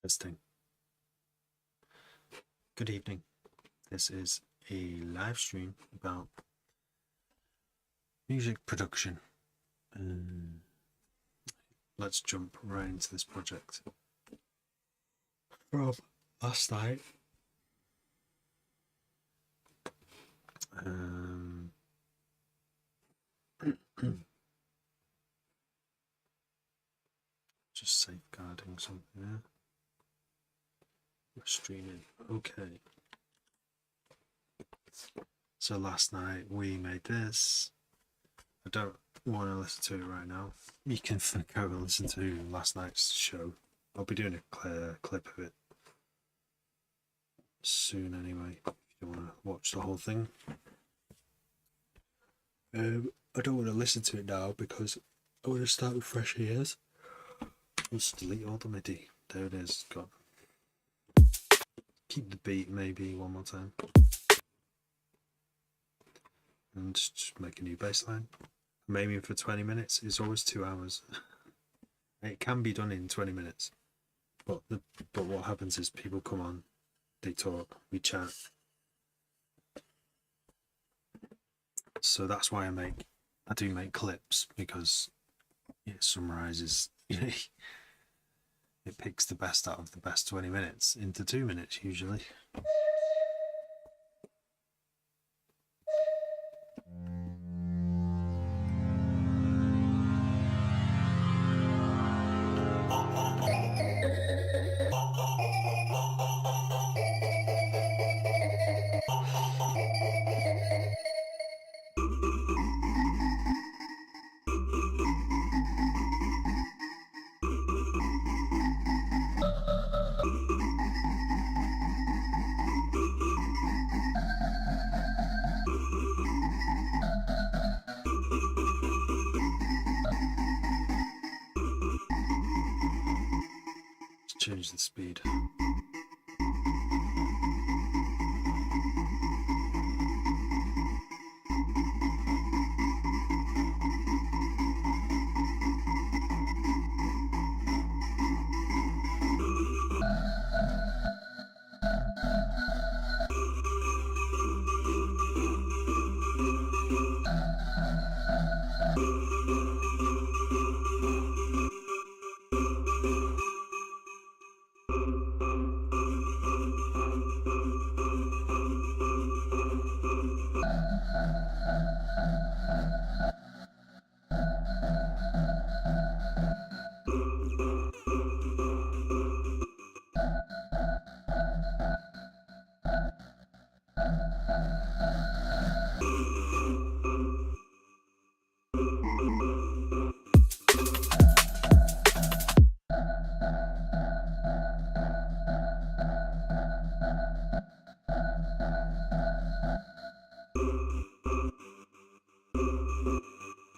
Testing. Good evening. This is a live stream about music production. Let's jump right into this project. From last night, just safeguarding something there. We're streaming. Okay. So last night we made this. I don't want to listen to it right now. You can go and listen to last night's show. I'll be doing a clear clip of it soon anyway, if you want to watch the whole thing. I don't want to listen to it now because I want to start with fresh ears. Let's delete all the MIDI. There it is, gone. Keep the beat maybe one more time. And just make a new bass line. I'm aiming for 20 minutes. It's always 2 hours. It can be done in 20 minutes. But what happens is people come on, they talk, we chat. So that's why I do make clips, because it summarizes. It picks the best out of the best 20 minutes into 2 minutes usually. Change the speed.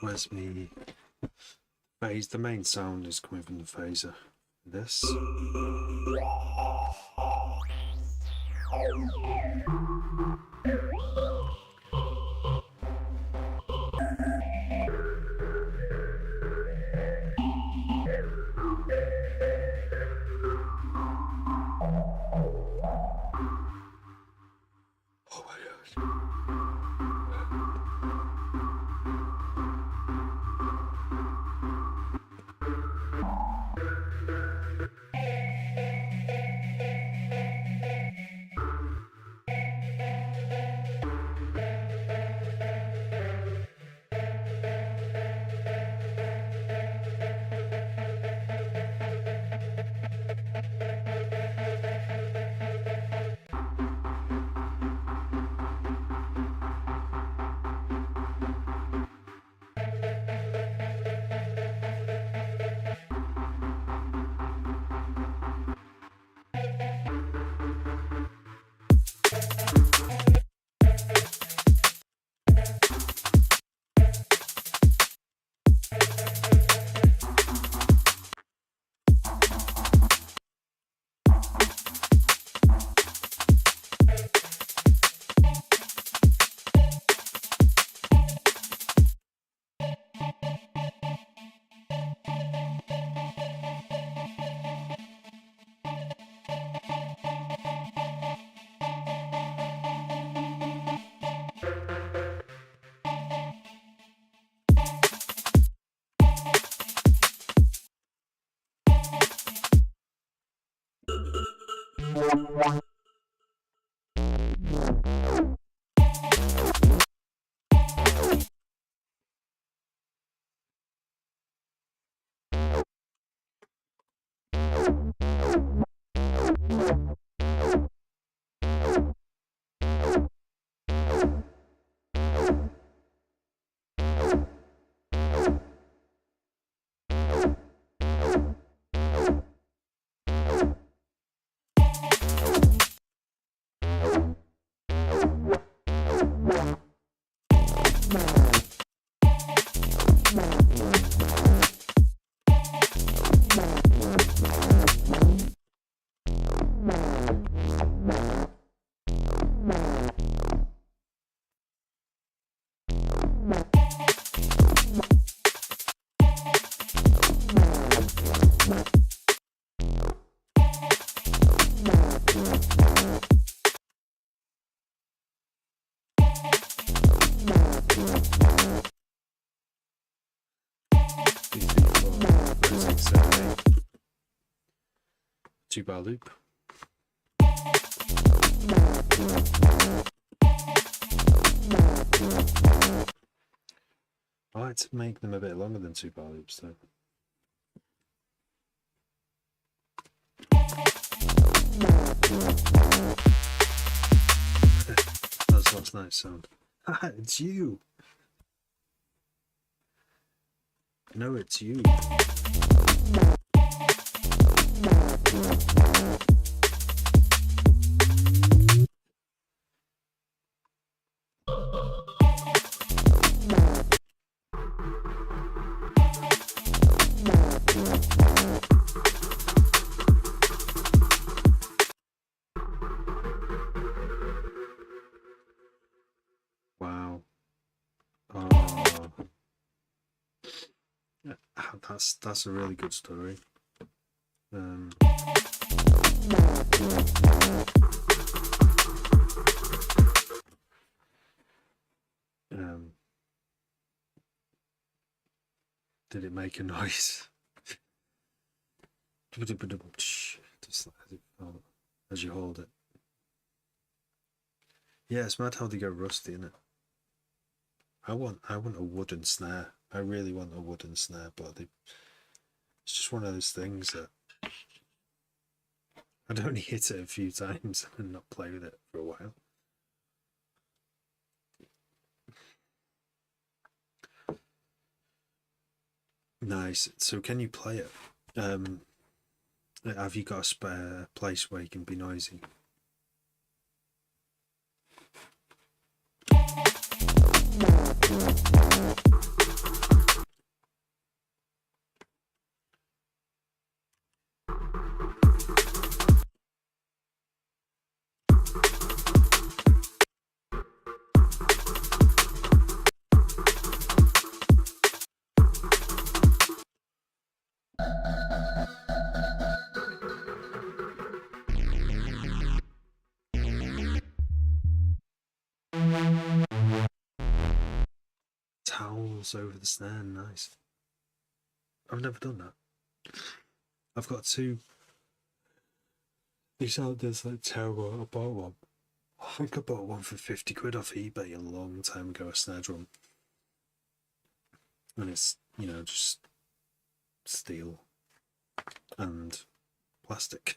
Where's me phase? The main sound is coming from the phaser. This. Oh my gosh. 2-bar loop. I like to make them a bit longer than 2-bar loops though. That's what's nice sound. Haha, it's you! No, it's you. Wow. Oh. That's a really good story. Did it make a noise? Just as you hold it. Yeah, it's mad how they go rusty, isn't it? I want a wooden snare. I really want a wooden snare, but it's just one of those things that I'd only hit it a few times and not play with it for a while. Nice. So can you play it? Have you got a spare place where you can be noisy? Towels over the snare, nice. I've never done that. I've got two. These sound this like terrible. I bought one. I think I bought one for 50 quid off eBay a long time ago, a snare drum. And it's, you know, just steel and plastic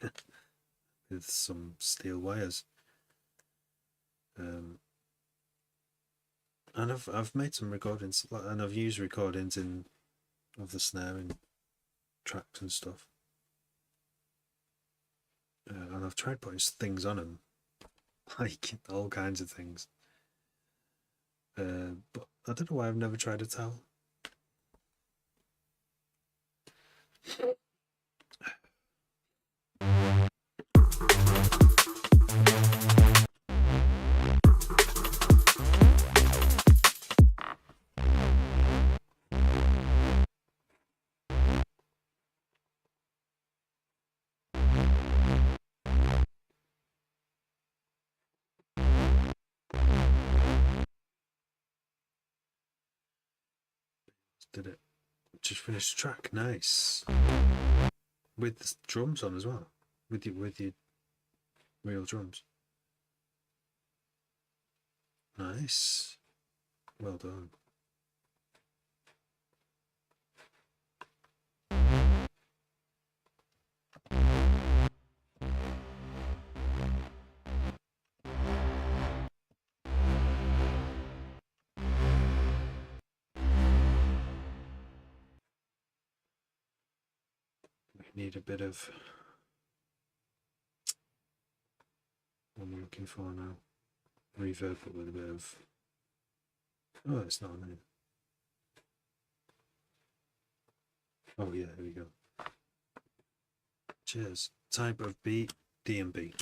with some steel wires. And I've made some recordings, and I've used recordings of the snare in tracks and stuff. And I've tried putting things on them, like all kinds of things. But I don't know why I've never tried a towel. Did it? Just finished the track. Nice. With the drums on as well. With your Real drums. Nice. Well done. We need a bit of what am I looking for now? Reverb, but with a bit of. Oh, it's not a name. Oh yeah, here we go. Cheers. Type of beat, D&B.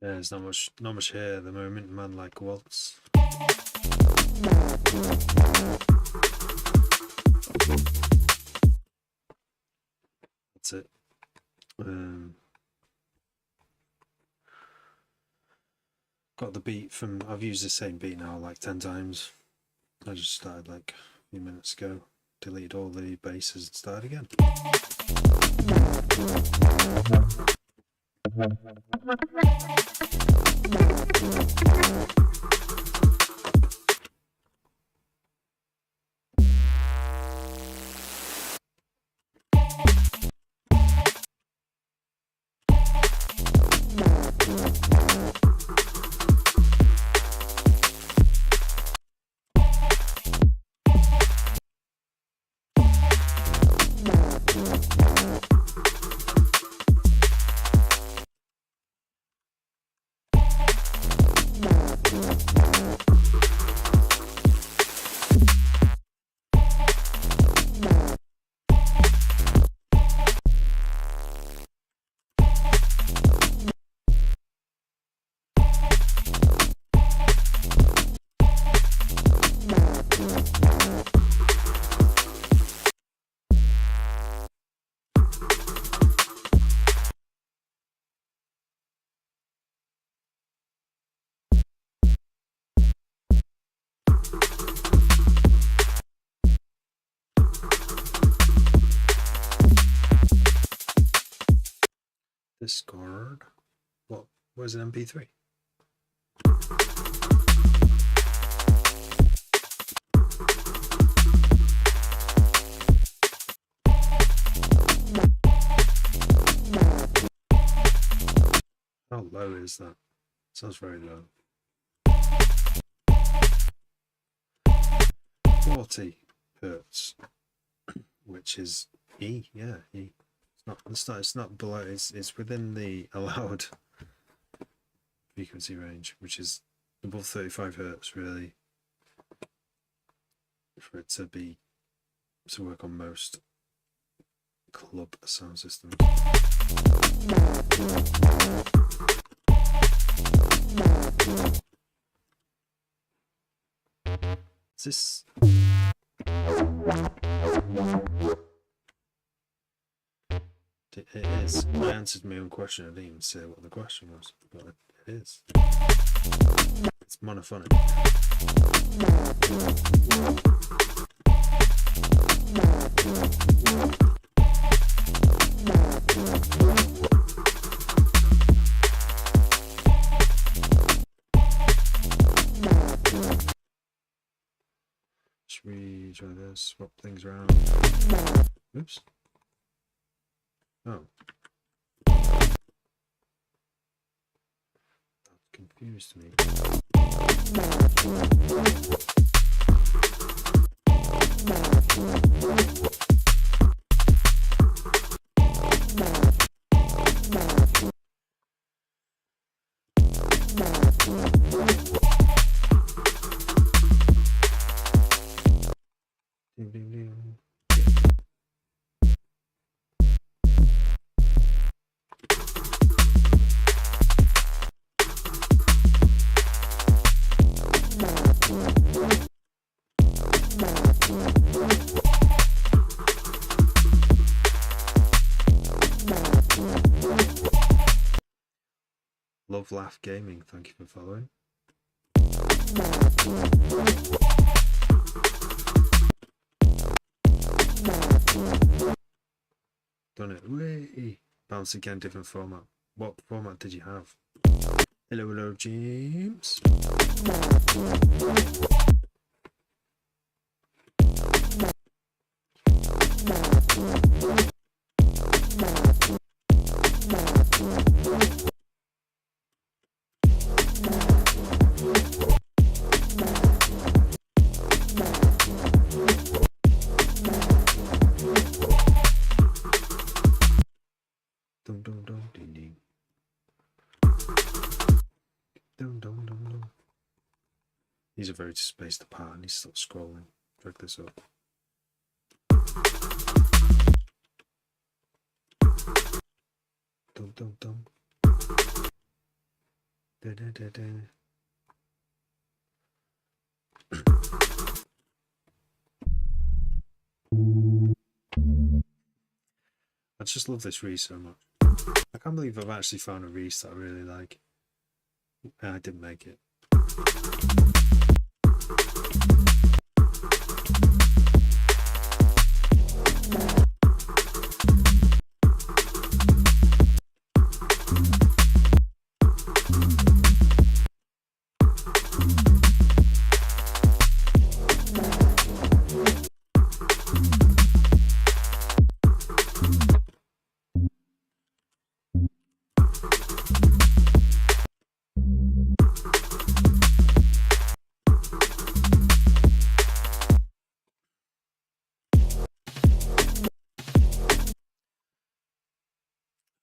Yeah, there's not much here at the moment, man. Like waltz. That's it. Got the beat from. I've used the same beat now like 10 times. I just started like a few minutes ago. Deleted all the basses and started again. Discord. What? Where's an MP3? How low is that? Sounds very low. 40 hertz, which is E. Yeah, E. It's not below. It's within the allowed frequency range, which is above 35 hertz, really, for it to work on most club sound systems. Is this? It is. I answered my own question. I didn't even say what the question was, but it is. It's monophonic. Just retry this, swap things around. Oops. Oh. That confused me. Ding, ding, ding. Love Laugh Gaming, thank you for following. Done it. Whee! Bounce again, different format. What format did you have? Hello, hello, James. Dum dum dum ding ding. Dum dum dum dum. These are very spaced apart. I need to stop scrolling. Drag this up. Dum dum dum. Da da da da. I just love this Reese so much. I can't believe I've actually found a Reese that I really like. I didn't make it.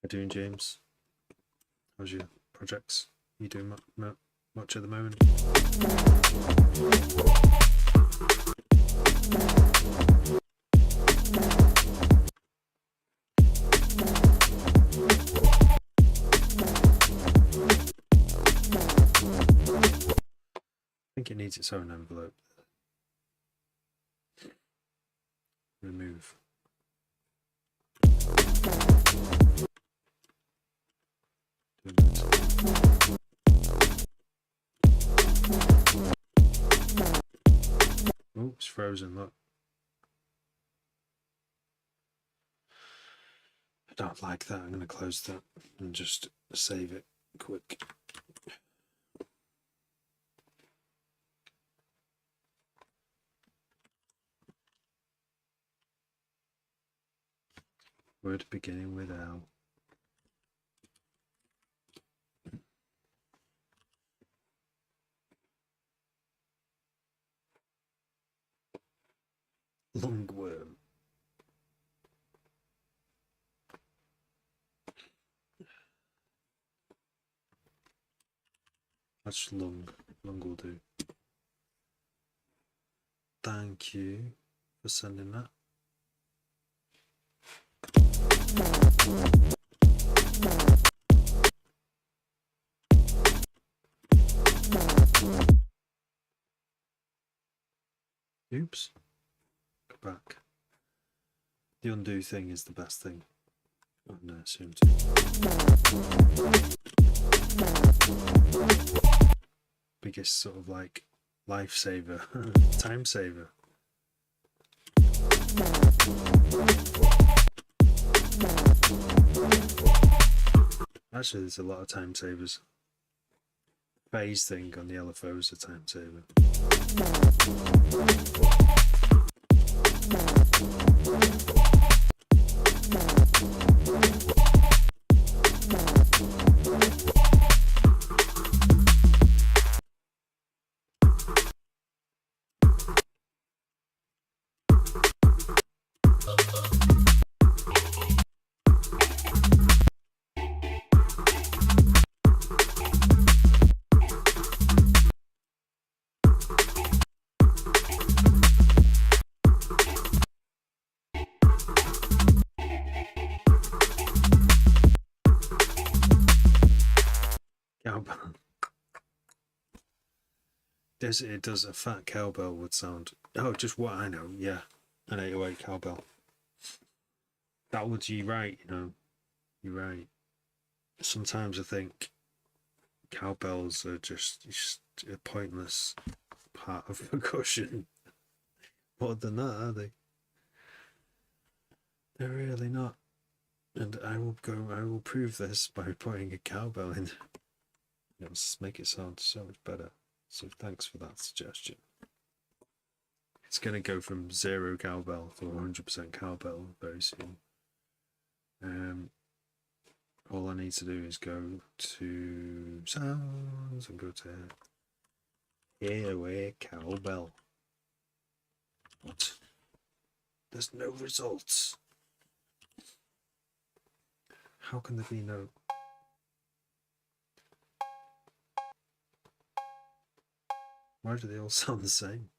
How you doing, James? How's your projects? You doing much at the moment? I think it needs its own envelope. Remove. Oh, it's frozen, look. I don't like that. I'm going to close that and just save it quick. Word beginning with L. Lungworm. That's lung. Lung will do. Thank you for sending that. Oops. Go back. The undo thing is the best thing. Oh no, soon to. Biggest sort of like lifesaver, time saver. Actually, there's a lot of time savers. Phase thing on the LFO is a time saver. it does. A fat cowbell would sound. Oh, just what I know. Yeah, an 808 cowbell. That would. You're right. You know, you're right. Sometimes I think cowbells are just a pointless part of percussion. More than that, are they? They're really not. And I will prove this by putting a cowbell in. It'll make it sound so much better. So thanks for that suggestion. It's going to go from 0 cowbell to 100% cowbell very soon. All I need to do is go to sounds and go to 808 cowbell. What? There's no results. How can there be no? Why do they all sound the same?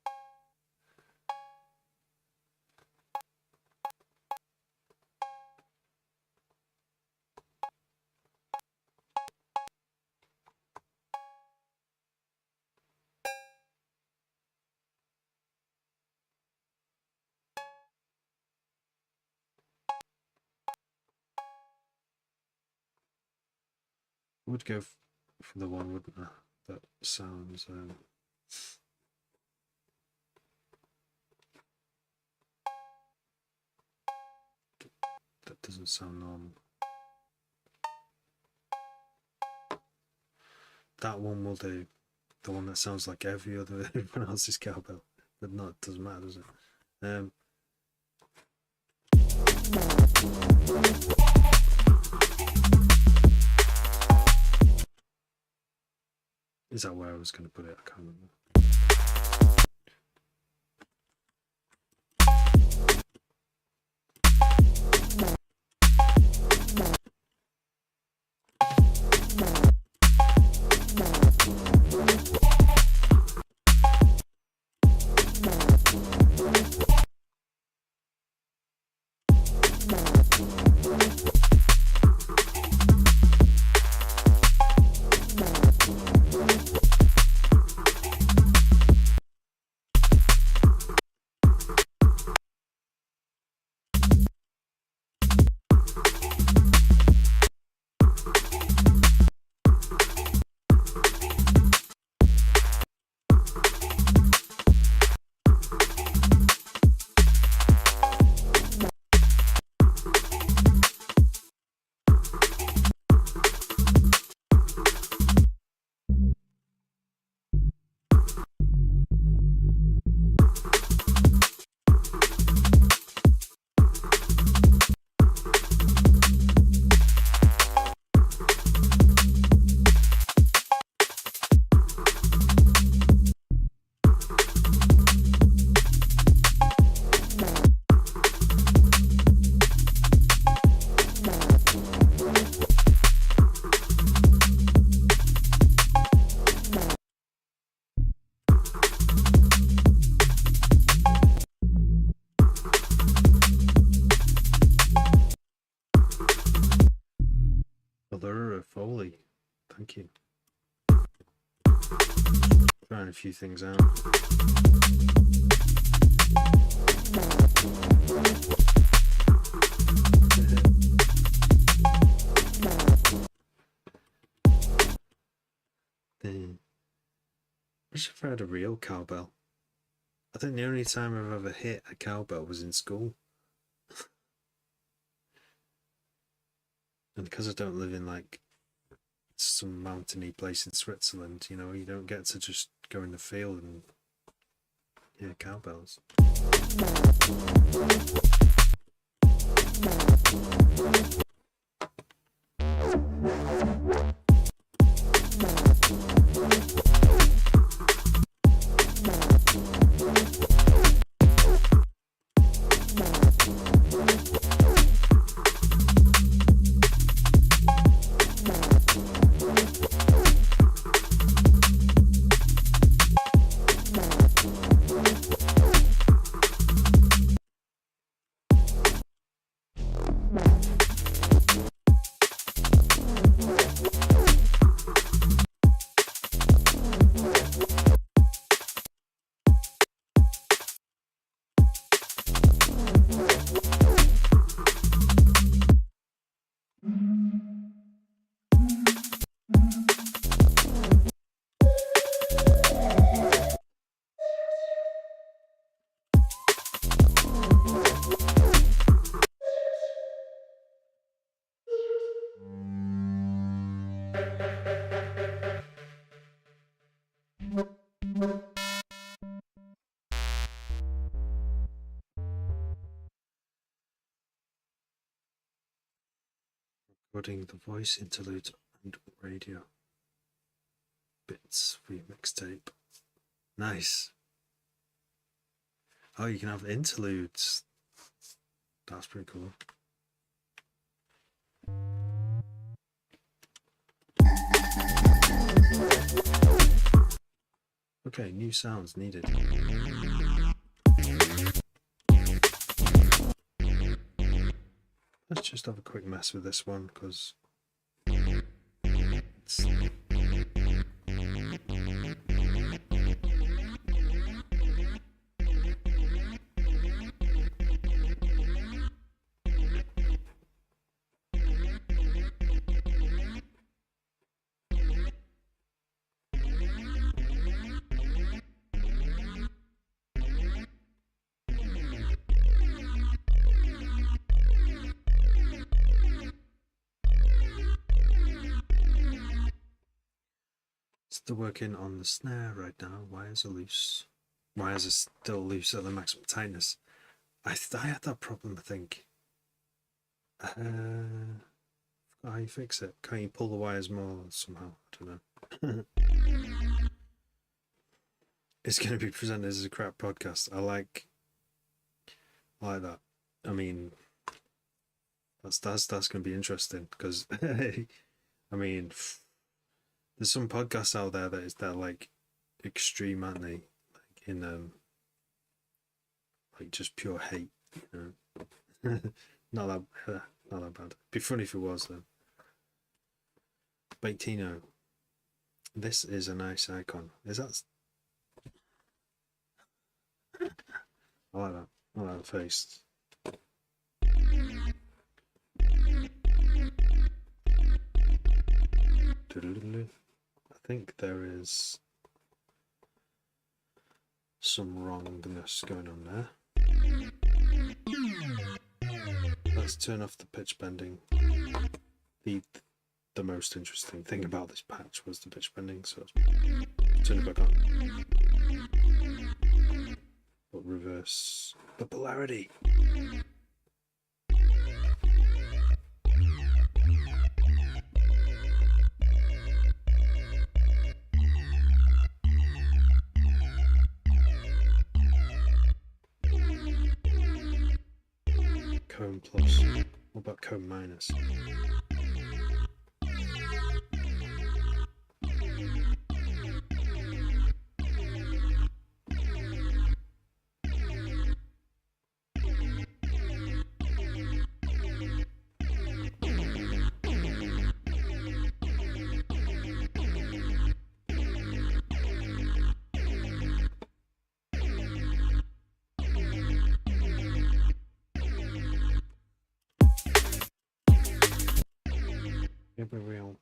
I would go for the one, wouldn't I? That sounds. That doesn't sound normal. That one will do. The one that sounds like every other everyone else's cowbell, but not doesn't matter, does it? Is that where I was going to put it? I can't remember. Foley, thank you. Trying a few things out. I wish I've had a real cowbell. I think the only time I've ever hit a cowbell was in school. And because I don't live in like some mountainy place in Switzerland, you know, you don't get to just go in the field and hear cowbells. Recording the voice interlude and radio bits for your mixtape. Nice. Oh, you can have interludes. That's pretty cool. Okay, new sounds needed. Let's just have a quick mess with this one because it's still working on the snare right now. Wires are loose. Wires are still loose at the maximum tightness. I had that problem, I think. How you fix it? Can't you pull the wires more somehow? I don't know. It's going to be presented as a crap podcast. I like that. I mean, that's going to be interesting because I mean, there's some podcasts out there they're like extreme, aren't they? Like in like just pure hate, you know. not that bad. It'd be funny if it was though. Beatino. This is a nice icon. Is that? I like that. I like the face. I think there is some wrongness going on there. Let's turn off the pitch bending. The most interesting thing about this patch was the pitch bending, so let's turn it back on. But reverse the polarity. Comb plus. What about comb minus? Be real.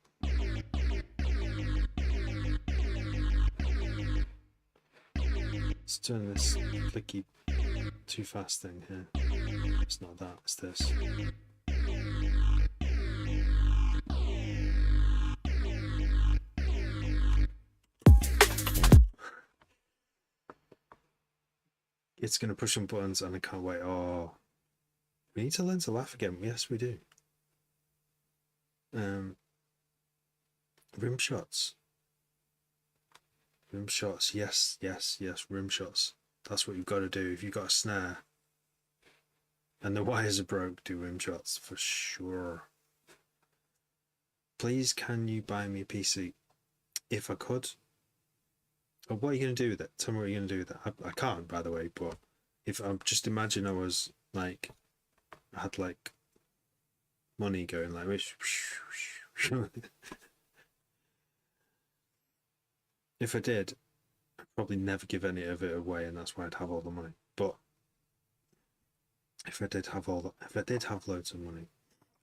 Let's turn this clicky too fast thing here. It's not that, it's this. It's going to push some buttons and I can't wait. Oh, we need to learn to laugh again. Yes, we do. Rim shots. Rim shots. Yes. Rim shots. That's what you've got to do. If you've got a snare and the wires are broke, do rim shots for sure. Please, can you buy me a PC? If I could. Oh, what are you going to do with it? Tell me what you're going to do with it. I can't, by the way, but if I just imagine I was like, I had like money going like if I did, I'd probably never give any of it away, and that's why I'd have all the money. But if I did have loads of money,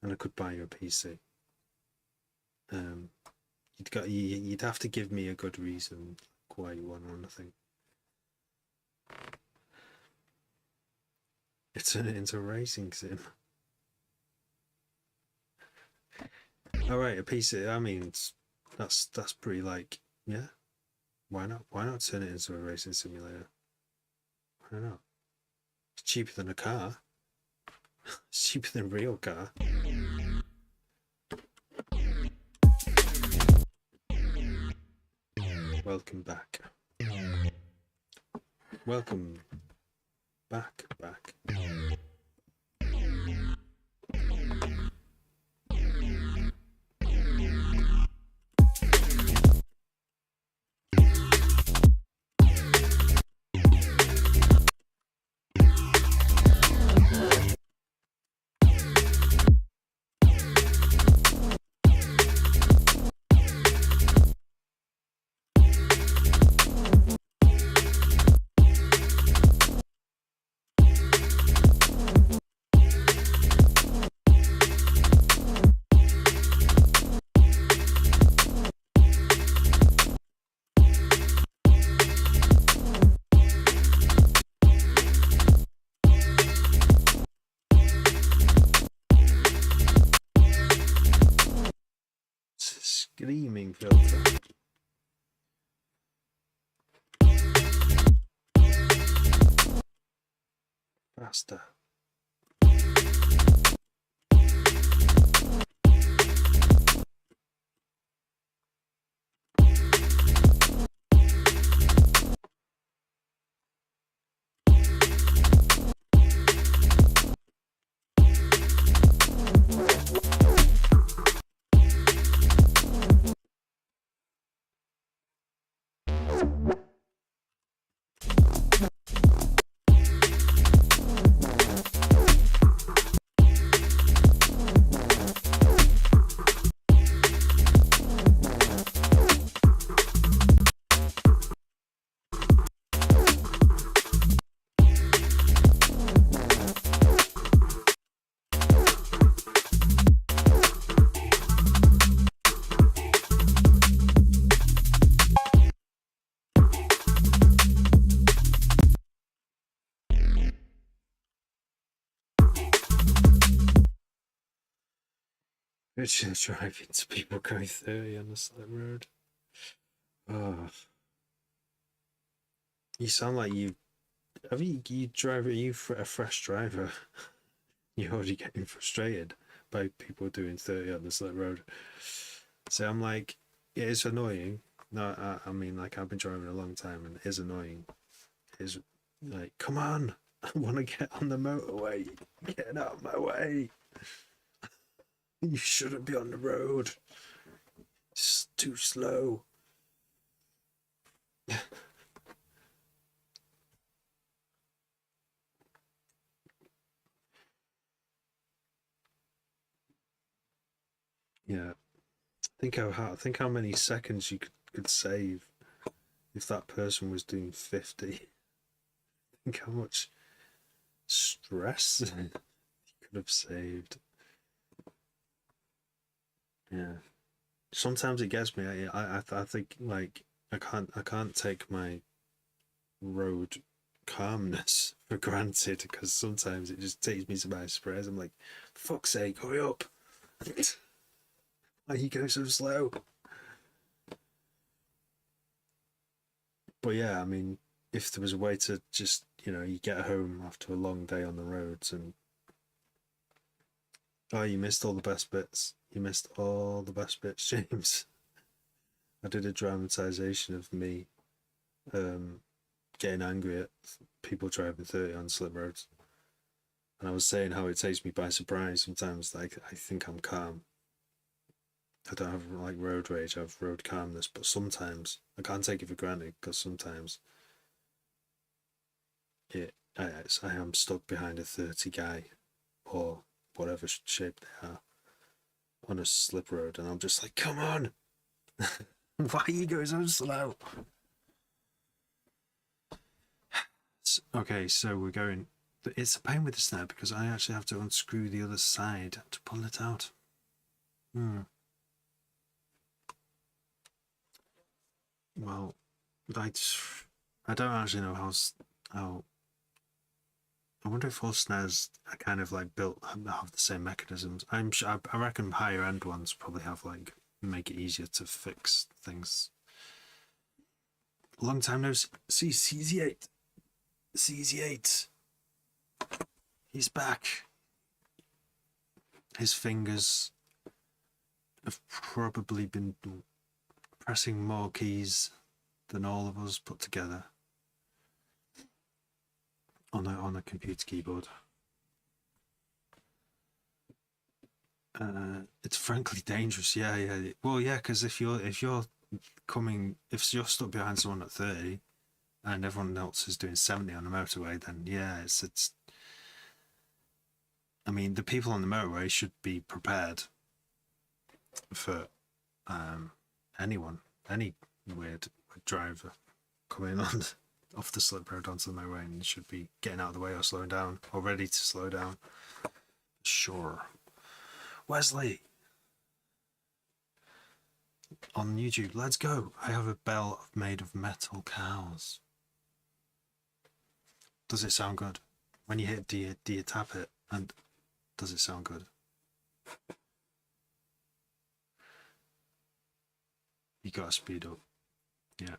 and I could buy you a PC, you'd have to give me a good reason why you want one. I think it's into a racing sim. All right, a PC. I mean, that's pretty like, yeah. Why not? Why not turn it into a racing simulator? Why not? It's cheaper than a car. It's cheaper than a real car. Welcome back. Welcome back. Screaming filter. Faster. Which is driving to people going 30 on the slip road. Oh. You sound like you. Are you a fresh driver? You're already getting frustrated by people doing 30 on the slip road. So I'm like, yeah, it's annoying. No, I mean, like, I've been driving a long time and it is annoying. It's like, come on, I want to get on the motorway. Get out of my way. You shouldn't be on the road. It's too slow. Yeah. Think how many seconds you could save if that person was doing 50. Think how much stress you could have saved. Yeah. Sometimes it gets me. I think like I can't take my road calmness for granted because sometimes it just takes me by surprise. I'm like, fuck's sake, hurry up! Why you go so slow? But yeah, I mean, if there was a way to just, you get home after a long day on the roads and you missed all the best bits. You missed all the best bits, James. I did a dramatization of me getting angry at people driving 30 on slip roads. And I was saying how it takes me by surprise sometimes. Like, I think I'm calm. I don't have like road rage, I have road calmness, but sometimes I can't take it for granted because sometimes I am stuck behind a 30 guy or whatever shape they are on a slip road, and I'm just like, come on, why are you going so slow? Okay, so we're going. It's a pain with this now because I actually have to unscrew the other side to pull it out. Well, I don't actually know how. I wonder if all snares are kind of like built have the same mechanisms. I'm sure. I reckon higher end ones probably have like make it easier to fix things. Long time no see. CZ8. CZ8. He's back. His fingers have probably been pressing more keys than all of us put together on a computer keyboard. It's frankly dangerous. Yeah. Well, yeah, because if you're stuck behind someone at 30 and everyone else is doing 70 on the motorway, then yeah, it's. I mean, the people on the motorway should be prepared for any weird driver coming on off the slip road onto the motorway, and should be getting out of the way or slowing down or ready to slow down. Sure. Wesley on YouTube, let's go. I have a bell made of metal cows. Does it sound good? When you hit, do you tap it, and does it sound good? You gotta speed up. Yeah.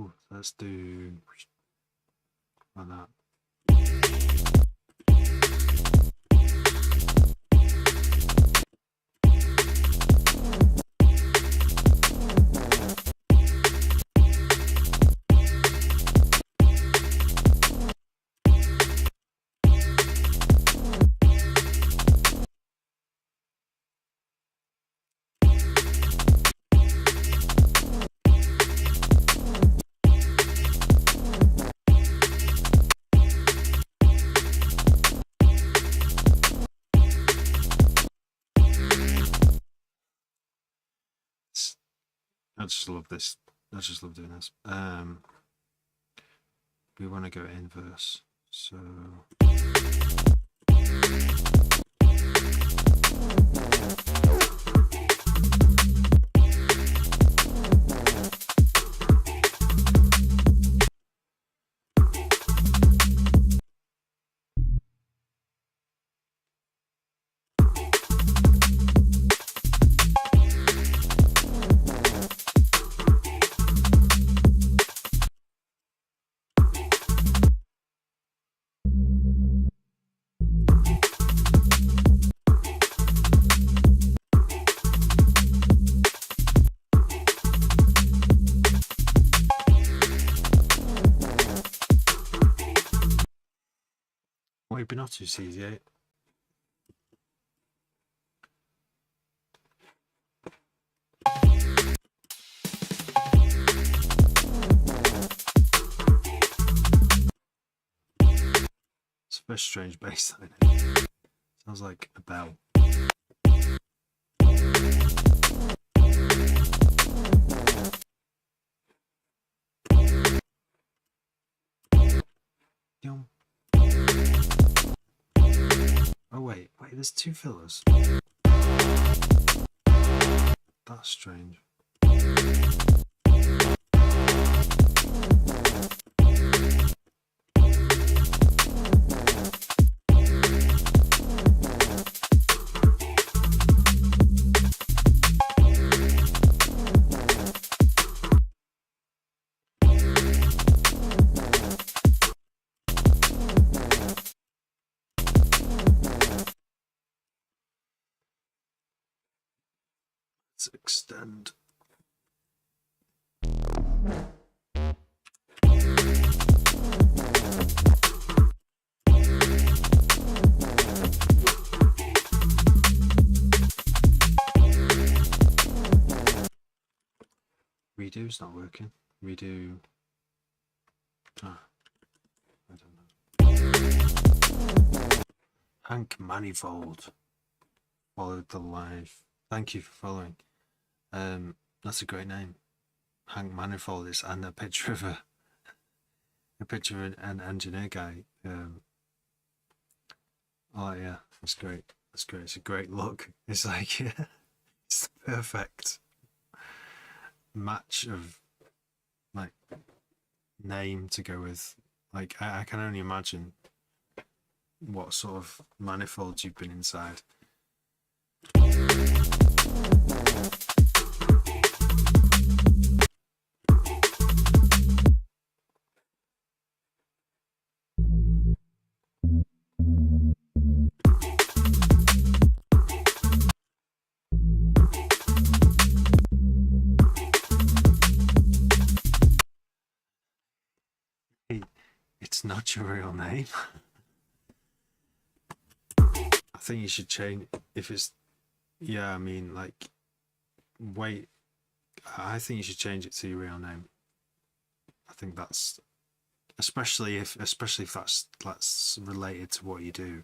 Ooh, let's do like that. I just love this. I just love doing this. We want to go inverse, so what have you been up to, CZ8? It's a very strange bass line. Sounds like a bell. Oh wait, there's two fillers. That's strange. Let's extend. Redo's not working. Redo. Ah, I don't know. Hank Manifold followed the live. Thank you for following. That's a great name. Hank Manifold is, and a picture of an engineer guy. Oh yeah, that's great. That's great. It's a great look. It's like, yeah, it's perfect match of like name to go with. Like I can only imagine what sort of manifolds you've been inside. It's not your real name. I think you should change if it's, yeah, I mean, like, wait, I think you should change it to your real name. I think that's, especially if that's related to what you do.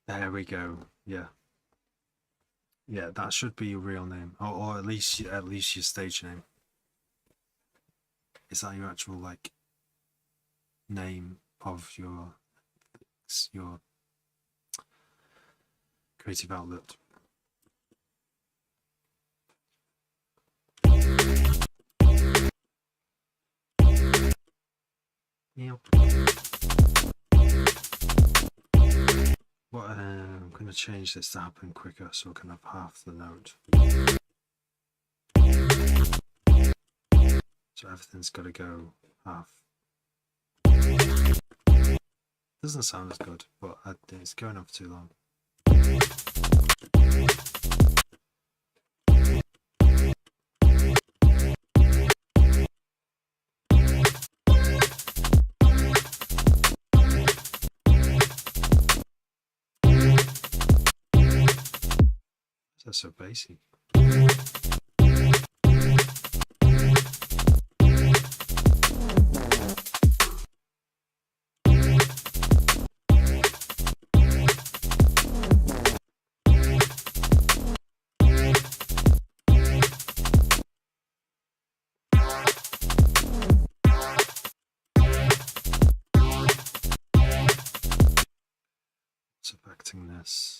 There we go. Yeah, that should be your real name, or at least your stage name. Is that your actual like name of your creative outlet? Yep. What I'm going to change this to happen quicker so I can have half the note. So everything's got to go half. Doesn't sound as good, but it's going on for too long. That's so basic. It's affecting this.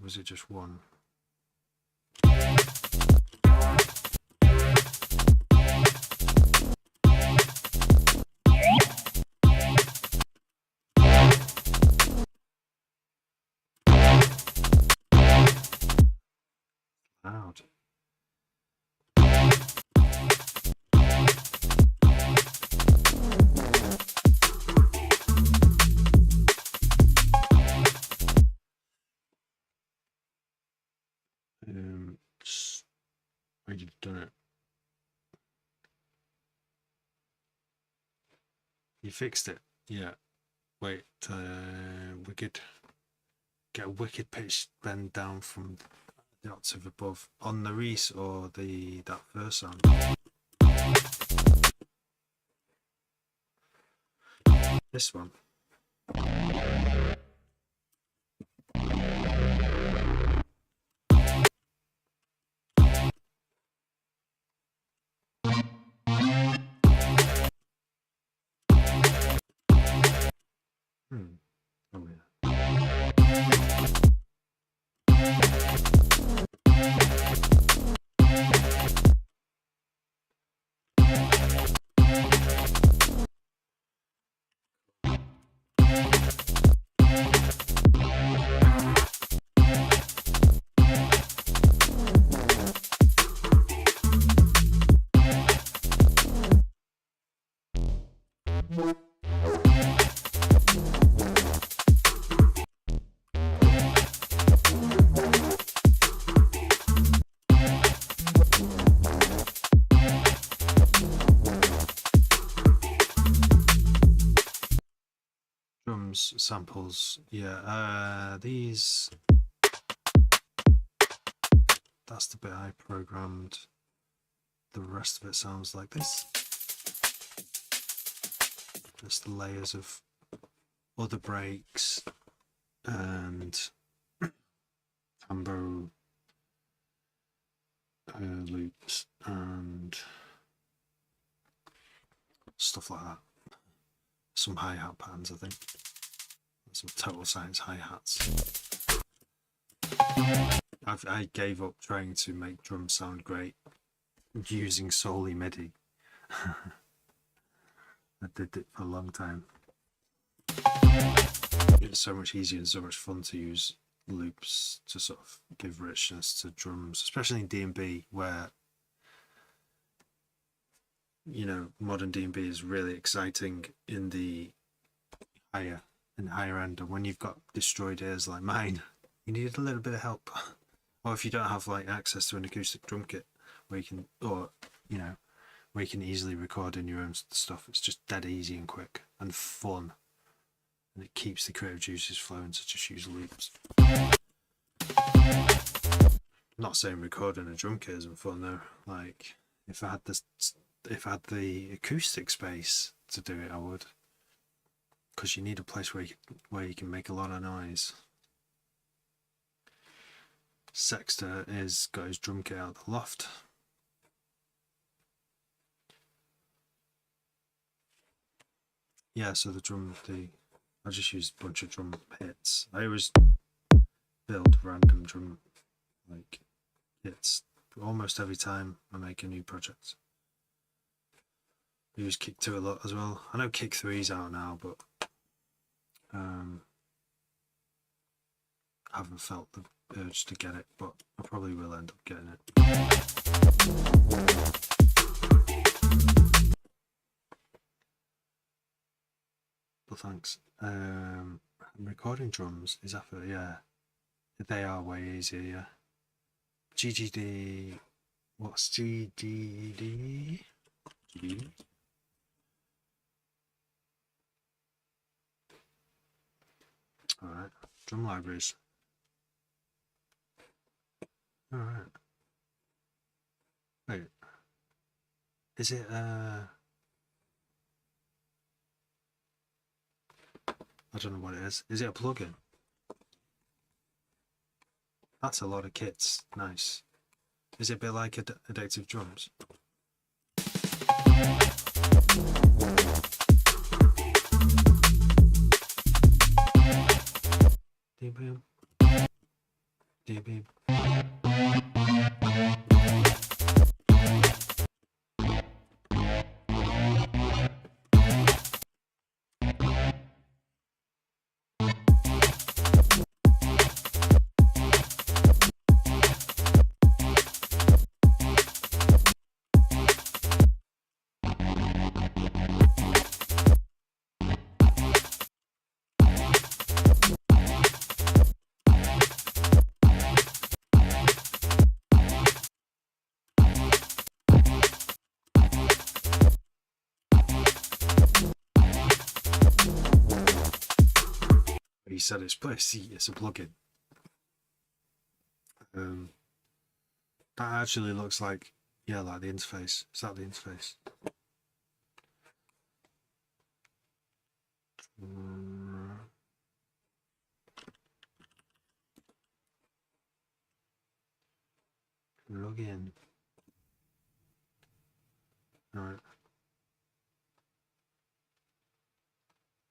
Was it just one? Loud. You've done it. You fixed it. Yeah. Wait. Wicked. Get a wicked pitch bend down from the octave above on the Reese or that first sound. This one. Oh yeah. drums samples. Yeah, these. That's the bit I programmed. The rest of it sounds like this. Just the layers of other breaks and tambo loops and stuff like that. Some hi-hat patterns, I think. Some total science hi-hats. I gave up trying to make drums sound great using solely MIDI. I did it for a long time. It's so much easier and so much fun to use loops to sort of give richness to drums, especially in D&B, where, you know, modern D&B is really exciting in the higher end, and when you've got destroyed ears like mine, you need a little bit of help. Or if you don't have like access to an acoustic drum kit where you can, or you know, where you can easily record in your own stuff, it's just dead easy and quick and fun, and it keeps the creative juices flowing to just use loops. Not saying recording a drum kit isn't fun though. Like if I had the acoustic space to do it, I would, because you need a place where you can make a lot of noise. Sexter is got his drum kit out the loft. Yeah, so I just use a bunch of drum hits. I always build random drum like hits almost every time I make a new project. I use Kick 2 a lot as well. I know Kick 3's out now, but I haven't felt the urge to get it, but I probably will end up getting it. But thanks. Recording drums is effort, yeah. They are way easier, yeah. GGD. What's GGD? Alright. Drum libraries. Alright. Wait. Is it I don't know what it is. Is it a plugin? That's a lot of kits. Nice. Is it a bit like Addictive Drums? Dee-boom. Dee-boom. He said it's a plugin. That actually looks like, yeah, like the interface. Is that the interface? Log in. Alright.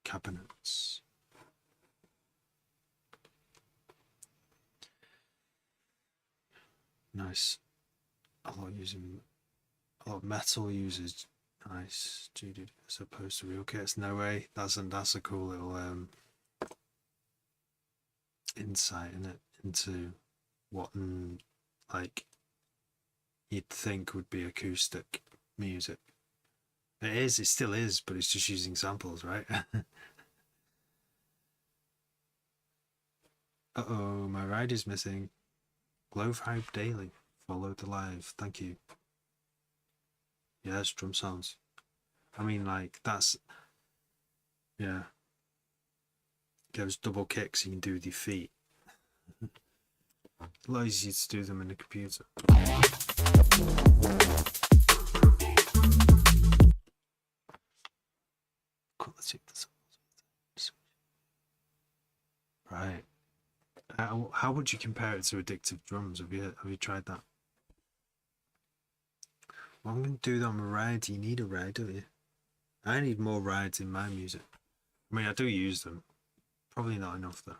Cabinets. Nice. A lot of metal uses nice GD as opposed to real kits. No way. That's a cool little insight in it into what like you'd think would be acoustic music. It still is, but it's just using samples, right? Uh-oh, my ride is missing. Glove Hype Daily. Follow the live. Thank you. Yes, drum sounds. I mean, like, that's... Yeah. Those double kicks you can do with your feet. A lot easier to do them in a computer. Right. How would you compare it to Addictive Drums? Have you tried that? Well, I'm going to do that on a ride. You need a ride, don't you? I need more rides in my music. I mean, I do use them. Probably not enough, though.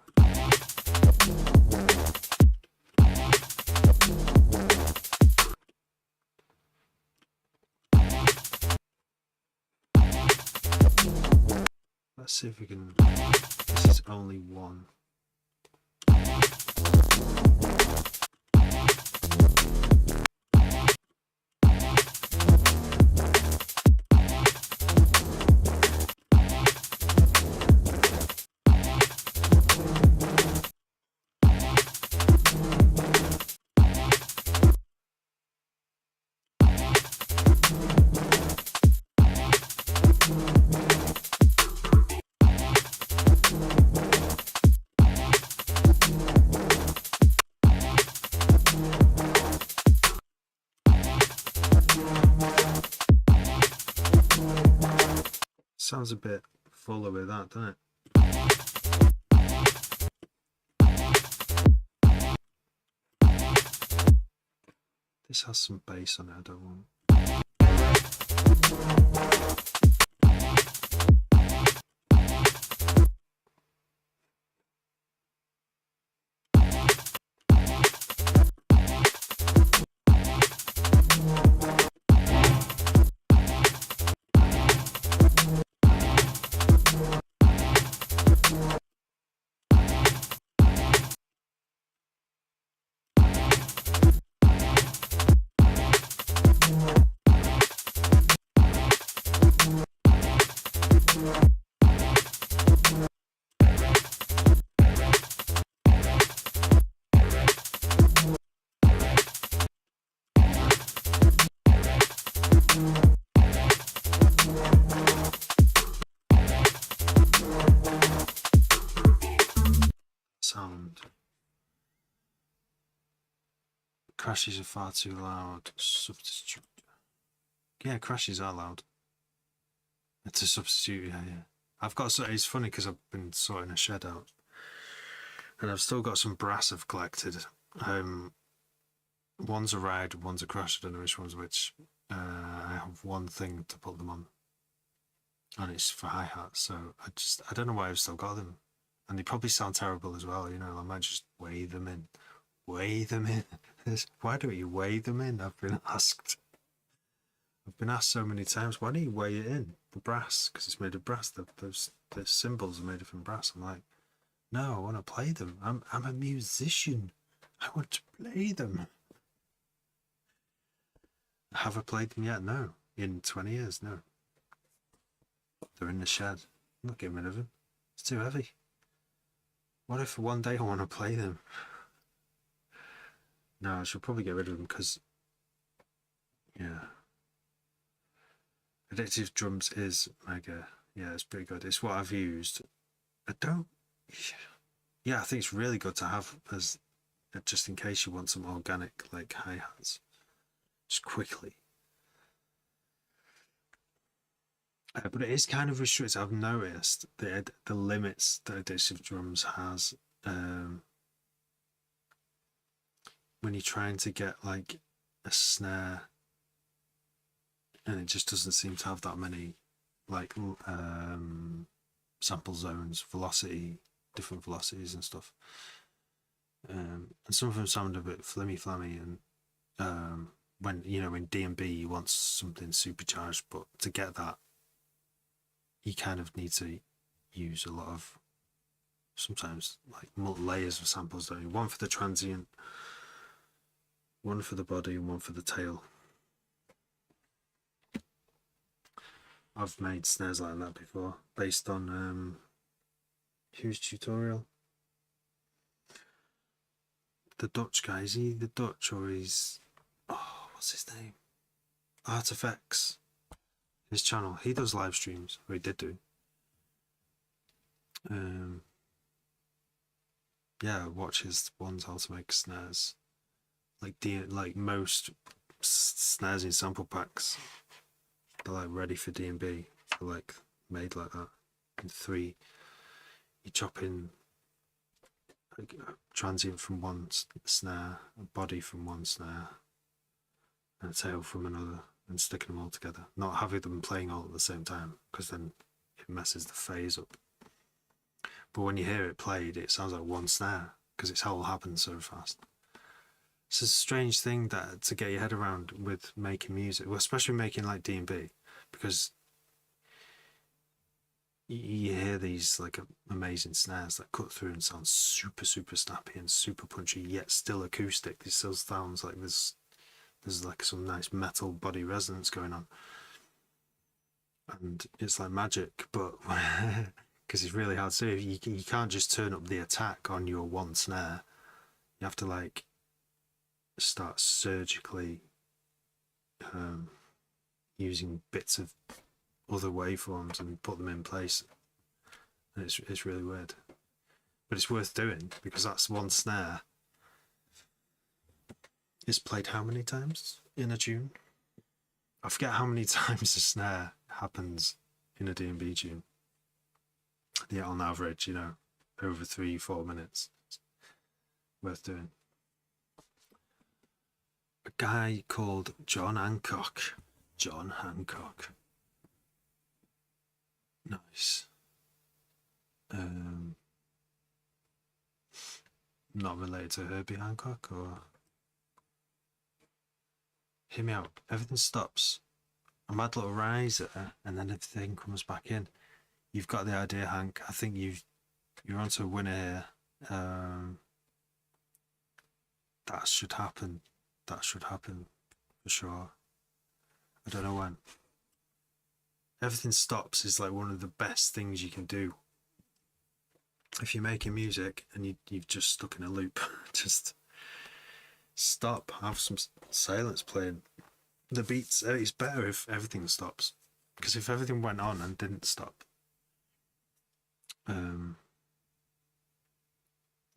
Let's see if we can... This is only one. Sounds a bit fuller with that, doesn't it? This has some bass on it, I don't want. Sound. Crashes are far too loud. Substitute. Yeah, crashes are loud. It's a substitute, yeah. I've got, so it's funny because I've been sorting a shed out. And I've still got some brass I've collected. One's a ride, one's a crash, I don't know which one's which. I have one thing to put them on. And it's for hi-hat, so I don't know why I've still got them. And they probably sound terrible as well, you know, I might just weigh them in. Weigh them in? Why don't you weigh them in? I've been asked. I've been asked so many times, why don't you weigh it in? The brass, because it's made of brass, the cymbals are made from brass. I'm like, no, I want to play them. I'm a musician. I want to play them. Have I played them yet? No. In 20 years? No. They're in the shed. I'm not getting rid of them. It's too heavy. What if one day I want to play them? No, I should probably get rid of them because, yeah. Addictive Drums is mega. Yeah, it's pretty good. It's what I've used. I don't. Yeah, I think it's really good to have as just in case you want some organic like hi-hats. Just quickly. But it is kind of restricted. I've noticed the limits that Addictive Drums has when you're trying to get like a snare, and it just doesn't seem to have that many like sample zones, different velocities and stuff. And some of them sound a bit flammy, and when in D&B you want something supercharged, but to get that you kind of need to use a lot of, sometimes like multi layers of samples, don't you? One for the transient, one for the body, and one for the tail. I've made snares like that before, based on Hugh's tutorial. The Dutch guy, is he the Dutch or he's, what's his name? Artifacts. His channel. He does live streams, or he did do. yeah, watch his ones how to make snares. Like most snares in sample packs, they're like ready for D&B. They're like made like that. In three, you chop in like a transient from one snare, a body from one snare, and a tail from another, and sticking them all together. Not having them playing all at the same time, because then it messes the phase up. But when you hear it played, it sounds like one snare, because it's all happened so fast. It's a strange thing that to get your head around with making music, well, especially making like D&B, because you hear these like amazing snares that cut through and sound super super snappy and super punchy, yet still acoustic. This still sounds like there's like some nice metal body resonance going on, and it's like magic. But because it's really hard to do, you can't just turn up the attack on your one snare. You have to like start surgically using bits of other waveforms and put them in place, and it's really weird, but it's worth doing because that's one snare. It's played how many times in a tune? I forget how many times a snare happens in a D&B tune. Yeah, on average, you know, over 3-4 minutes. It's worth doing. A guy called John Hancock. John Hancock. Nice. Not related to Herbie Hancock, or hear me out. Everything stops. A mad little riser, and then everything comes back in. You've got the idea, Hank. I think you're onto a winner here. That should happen. That should happen for sure. I don't know when. Everything stops is like one of the best things you can do. If you're making music and you've just stuck in a loop, just stop, have some silence playing. The beats, it's better if everything stops, because if everything went on and didn't stop,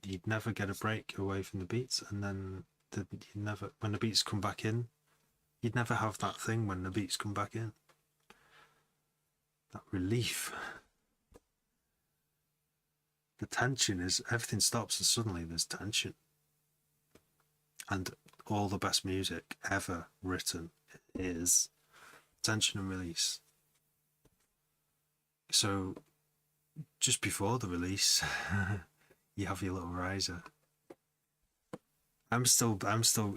you'd never get a break away from the beats, and then you'd never, when the beats come back in, you'd never have that thing when the beats come back in. That relief. The tension is, everything stops and suddenly there's tension. And all the best music ever written is tension and release. So just before the release, you have your little riser. I'm still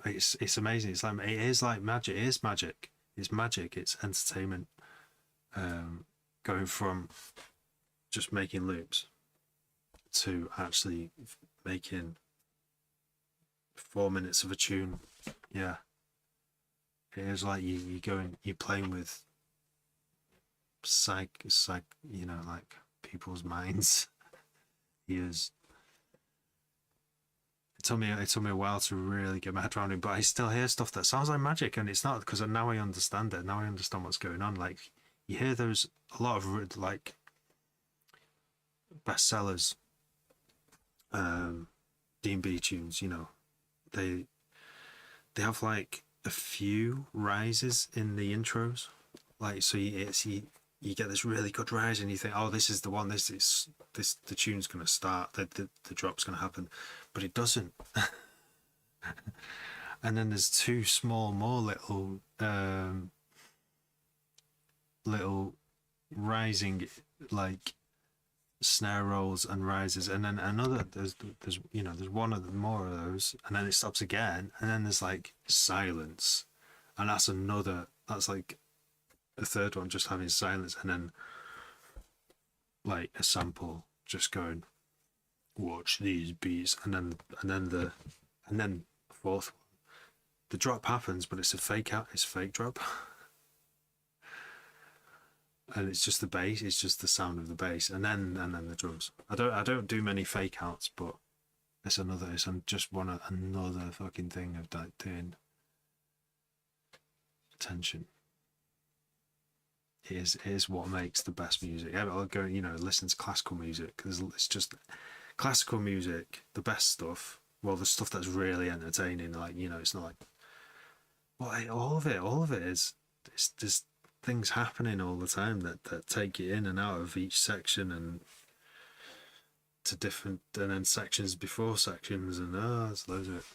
it's amazing. It's like, it is like magic. It is magic. It's magic. It's entertainment. Going from just making loops to actually making 4 minutes of a tune. Yeah, it is like you're playing with you know, like people's minds. Ears. It took me a while to really get my head around it, but I still hear stuff that sounds like magic, and it's not, because now I understand it. Now I understand what's going on. Like, you hear those, a lot of like bestsellers, D&B tunes. You know, they have like a few rises in the intros, like, so you get this really good rise and you think, oh, this is the one, the tune's gonna start, the drop's gonna happen, but it doesn't. And then there's two more little rising, like, snare rolls and rises, and then another, there's you know, there's one of the more of those, and then it stops again, and then there's like silence, and that's like a third one just having silence, and then like a sample just going, watch these beats, and then the fourth one, the drop happens, but it's a fake drop. And it's just the bass, it's just the sound of the bass, and then the drums. I don't do many fake outs, but it's just another fucking thing of that doing tension. It is what makes the best music. I'll go, you know, listen to classical music, because it's just classical music, the best stuff, well, the stuff that's really entertaining, like, you know, it's not like, well, all of it is, there's things happening all the time that take you in and out of each section and to different, and then sections before sections, and there's loads of it.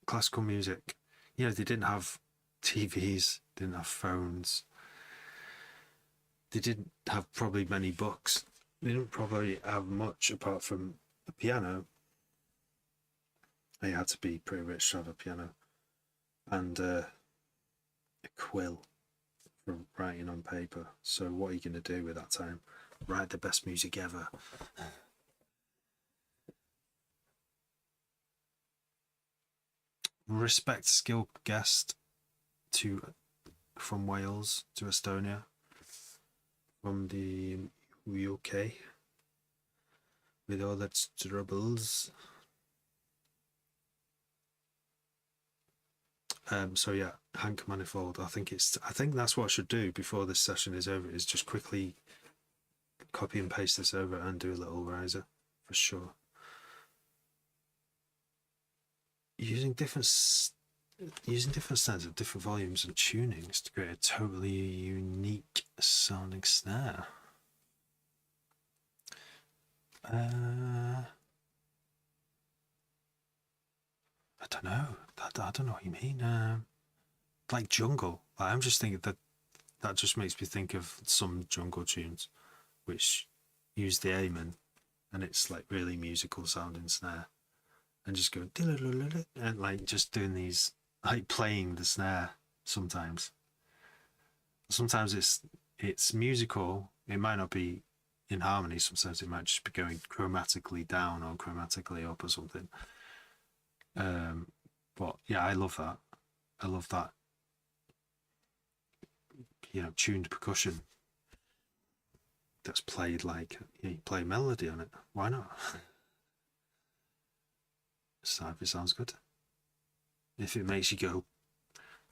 Classical music, you know, they didn't have TVs, didn't have phones, they didn't have probably many books, they didn't probably have much apart from a piano. They had to be pretty rich to have a piano and a quill for writing on paper. So what are you going to do with that time? Write the best music ever. Respect skill guest from Wales to Estonia from the UK with all its troubles. So yeah, Hank Manifold. I think that's what I should do before this session is over. Is just quickly copy and paste this over and do a little riser for sure. Using different stands of different volumes and tunings to create a totally unique sounding snare. I don't know. I don't know what you mean. Like jungle. I'm just thinking that just makes me think of some jungle tunes, which use the amen, and it's like really musical sounding snare, and just going and like just doing these, like playing the snare. Sometimes it's musical. It might not be in harmony. Sometimes it might just be going chromatically down or chromatically up or something. But yeah, I love that. I love that, you know, tuned percussion that's played like, you play melody on it. Why not? So if it sounds good, if it makes you go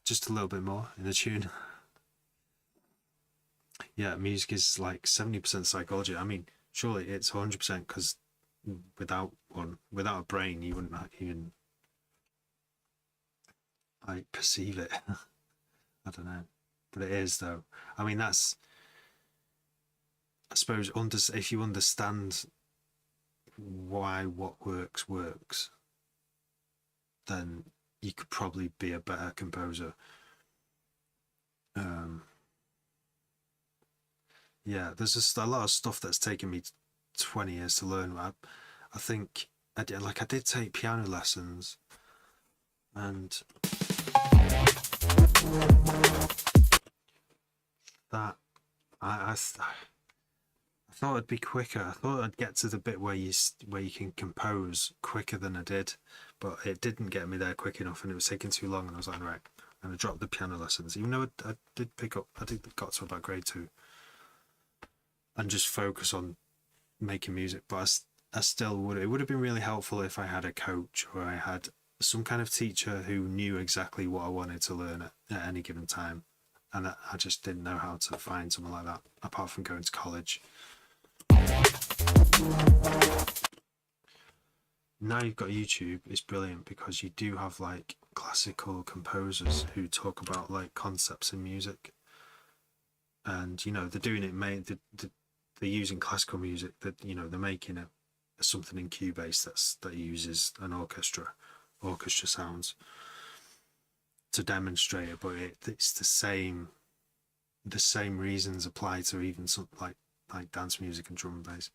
just a little bit more in the tune. Yeah, music is like 70% psychology. I mean, surely it's 100% because without a brain, you wouldn't even like perceive it. I don't know, but it is though. I mean, that's, I suppose, if you understand why what works, then you could probably be a better composer. Yeah, there's just a lot of stuff that's taken me 20 years to learn. I think I did take piano lessons, and that I thought it'd be quicker. I thought I'd get to the bit where you can compose quicker than I did, but it didn't get me there quick enough, and it was taking too long. And I was like, right, I'm gonna drop the piano lessons, even though I did pick up. I think got to about grade 2, and just focus on making music. But I still would. It would have been really helpful if I had a coach or I had some kind of teacher who knew exactly what I wanted to learn at any given time, and I just didn't know how to find someone like that apart from going to college. Now you've got YouTube, it's brilliant because you do have like classical composers who talk about like concepts in music, and you know they're doing it they're using classical music, that, you know, they're making something in Cubase that uses an orchestra sounds to demonstrate it, but it's the same reasons apply to even something like dance music and drum and bass.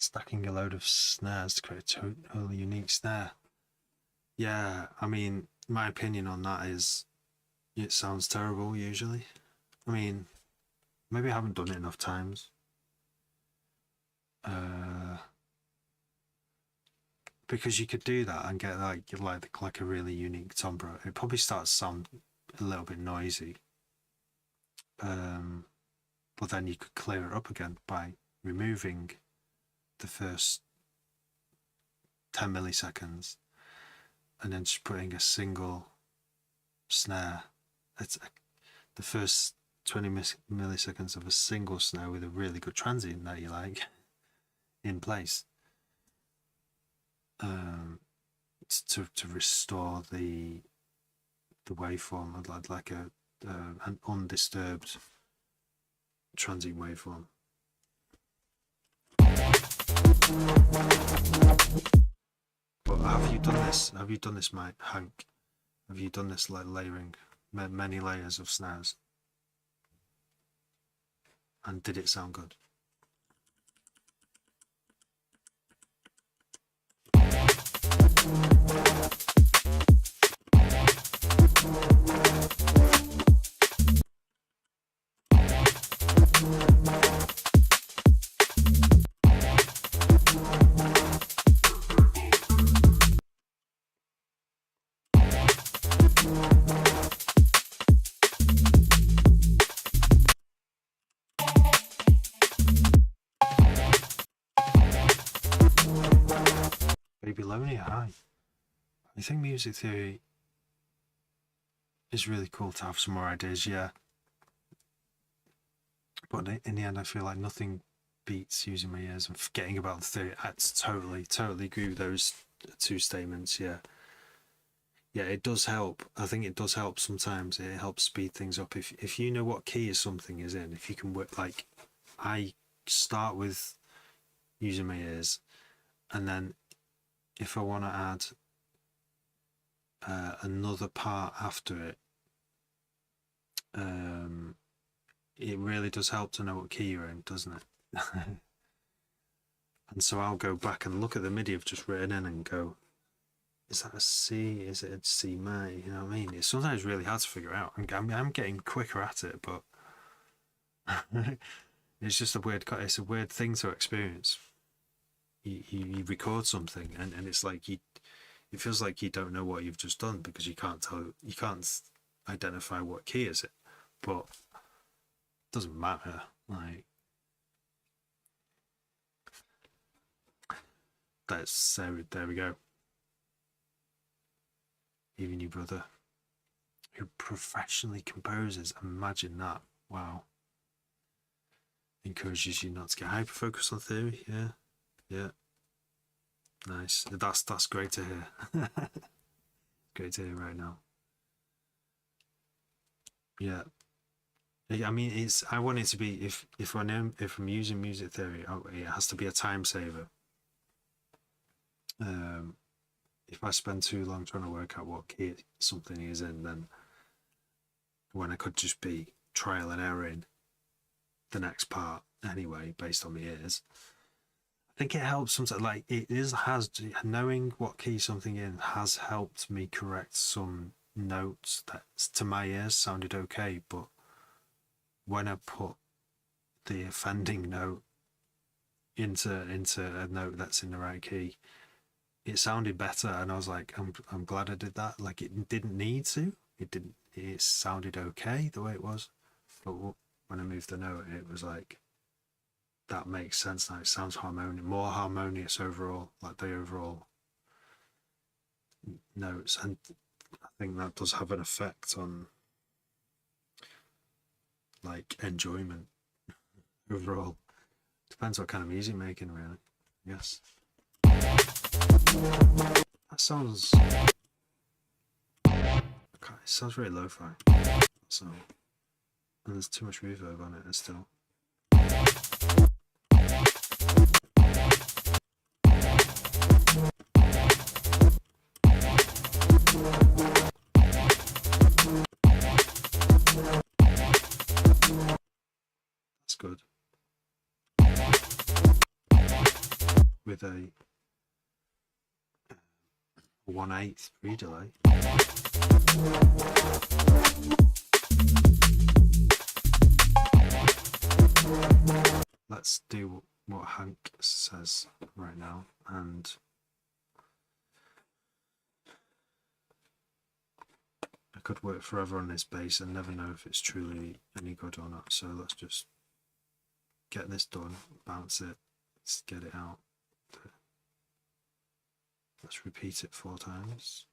Stacking a load of snares to create a totally unique snare. Yeah, I mean, my opinion on that is it sounds terrible usually. I mean, maybe I haven't done it enough times. Because you could do that and get like a really unique timbre. It probably starts to sound a little bit noisy. But then you could clear it up again by removing the first 10 milliseconds and then just putting a single snare. It's the first 20 milliseconds of a single snare with a really good transient that you like in place, to restore the waveform, like an undisturbed transient waveform. But have you done this? Have you done this, mate, Hank? Have you done this, like layering many layers of snares? And did it sound good? Babylonia, hi. I think music theory is really cool to have some more ideas, yeah. But in the end, I feel like nothing beats using my ears and forgetting about the theory. I totally agree with those two statements, yeah. Yeah, it does help. I think it does help sometimes. It helps speed things up. If you know what key something is in, if you can work, like, I start with using my ears, and then if I want to add another part after it, it really does help to know what key you're in, doesn't it? And so I'll go back and look at the MIDI I've just written in and go, is that a C? Is it a C minor? You know what I mean? It's sometimes really hard to figure out. I'm getting quicker at it, but it's just it's a weird thing to experience. You record something and it's like it feels like you don't know what you've just done because you can't identify what key is it, but it doesn't matter. Like, there we go. Even your brother who professionally composes, imagine that. Wow. Encourages you not to get hyper focused on theory. Yeah, nice. That's great to hear. Great to hear right now. Yeah, I mean, I want it to be, if I'm using music theory, it has to be a time saver. If I spend too long trying to work out what key something is in, then when I could just be trial and error in the next part anyway, based on my ears, I think it helps sometimes. Like, knowing what key something in has helped me correct some notes that to my ears sounded okay, but when I put the offending note into a note that's in the right key, it sounded better, and I was like, I'm glad I did that. Like, it didn't need to. It sounded okay the way it was, but when I moved the note, it was like, that makes sense now. It sounds more harmonious overall, like the overall notes, and I think that does have an effect on, like, enjoyment overall. Depends what kind of music you're making, really. Yes. That sounds. It sounds very lo-fi. So, and there's too much reverb on it. Still. That's good. with a 1/8 redelay. Let's do what Hank says right now, and I could work forever on this bass and never know if it's truly any good or not. So let's just get this done, bounce it, let's get it out. Let's repeat it 4 times.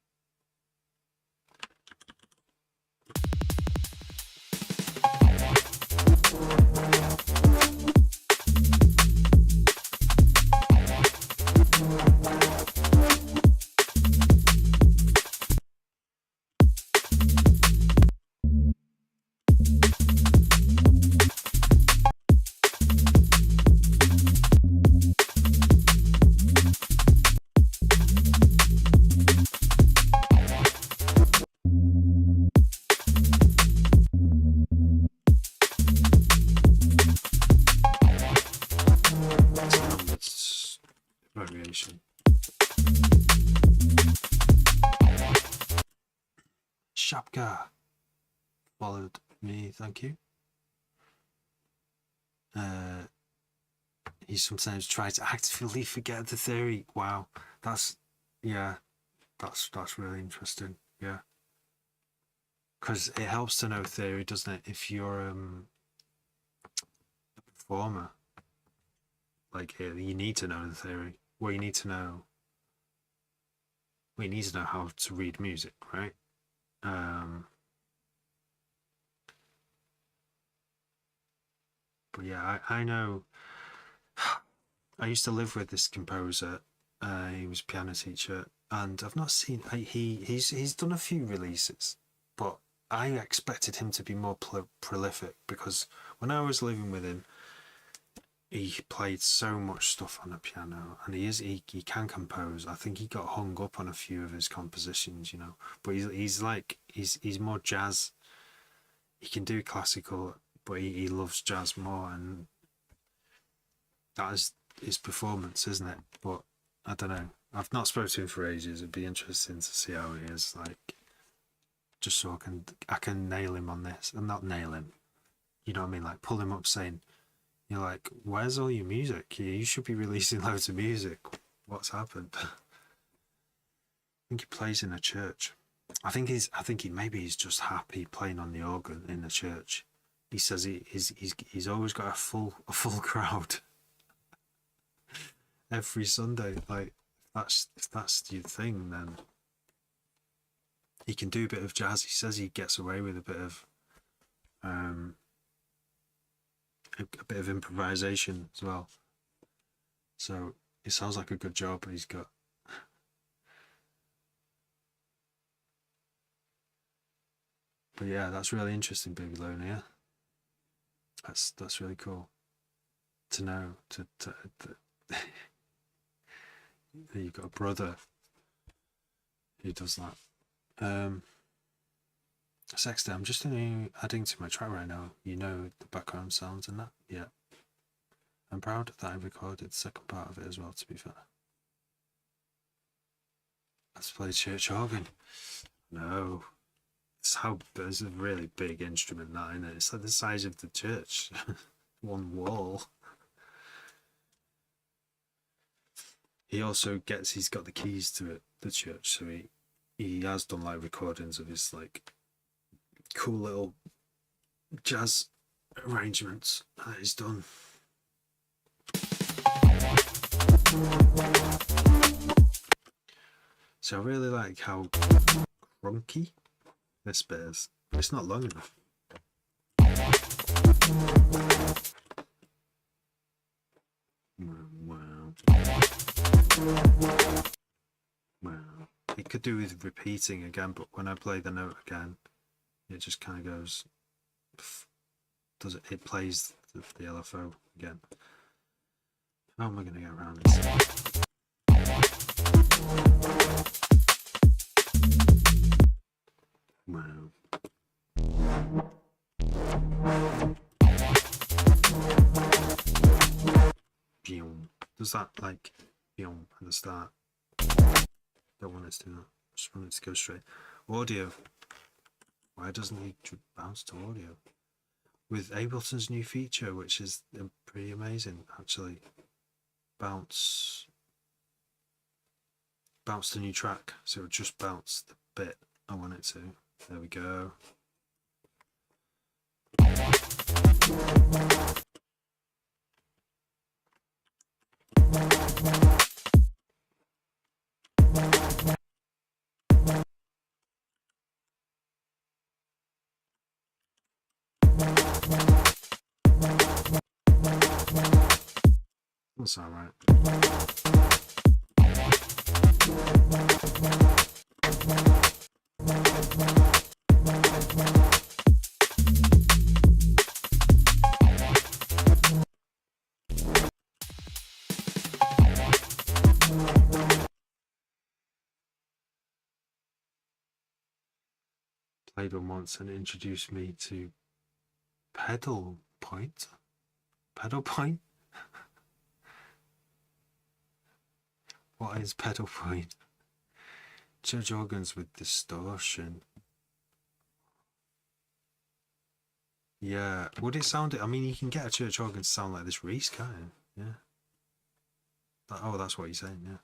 Variation. Shapka followed me, thank you. He sometimes tries to actively forget the theory. Wow, that's really interesting. Yeah, because it helps to know theory, doesn't it? If you're a performer, like you need to know the theory. Well, you need to know how to read music, right? But yeah, I know. I used to live with this composer. He was a piano teacher, and I've not seen. He's done a few releases, but I expected him to be more prolific, because when I was living with him, he played so much stuff on the piano, and he can compose. I think he got hung up on a few of his compositions, but he's more jazz. He can do classical, but he loves jazz more, and that is his performance, isn't it? But I don't know. I've not spoken to him for ages. It'd be interesting to see how he is, like, just so I can nail him on this, and not nail him. You know what I mean? Like, pull him up, saying, you're like, where's all your music? You should be releasing loads of music. What's happened? I think he plays in a church. I think he's just happy playing on the organ in the church. He says he's always got a full crowd every Sunday. Like, if that's your thing, then he can do a bit of jazz. He says he gets away with a bit of improvisation as well. So it sounds like a good job he's got. But yeah, that's really interesting, Baby Lona. Yeah, that's really cool to know. That you've got a brother who does that. Sexter, I'm just adding to my track right now. You know the background sounds and that. Yeah, I'm proud that I recorded the second part of it as well. To be fair, let's play church organ. No. It's a really big instrument, that, isn't it? It's like the size of the church. One wall. He's got the keys to it, the church, so he has done like recordings of his like cool little jazz arrangements that he's done. So I really like how crunky this bit is, but it's not long enough. Wow. It could do with repeating again, but when I play the note again, it just kind of goes. It plays the LFO again. How am I going to get around this? Wow. Does that like at the start. Don't want it to do that. Just want it to go straight. Audio. Why doesn't he bounce to audio? With Ableton's new feature, which is pretty amazing, actually. Bounce the new track, so it'll just bounce the bit I want it to. There we go. That's all right. Played one once and introduced me to Pedal Point. Pedal Point? What is Pedal Point? Church organs with distortion. Yeah, would it sound? I mean, you can get a church organ to sound like this Reese, can't you? Yeah. Oh, that's what you're saying, yeah.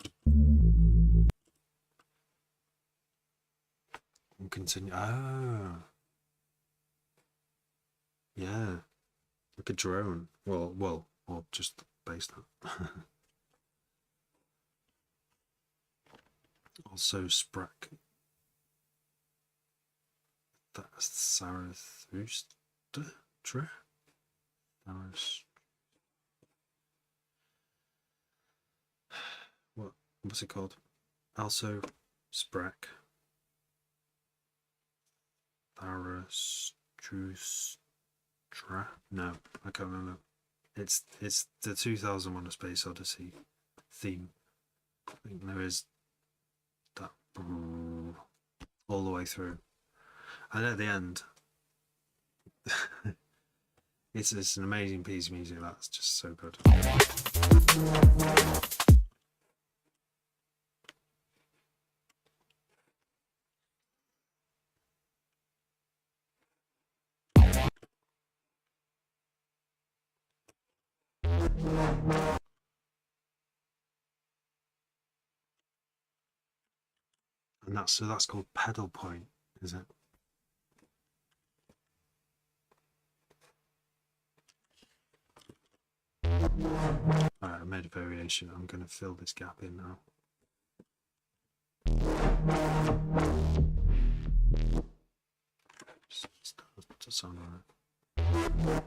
We'll continue. Oh. Yeah. Like a drone. Well, or just based on. Also, Sprack. That's Zarathustra. What's it called? Also, Sprack. Zarathustra. No, I can't remember. It's the 2001: A Space Odyssey theme. I think there is that all the way through, and at the end, it's an amazing piece of music. That's just so good. And that's called Pedal Point, is it? Alright, I made a variation. I'm going to fill this gap in now. Does sound alright.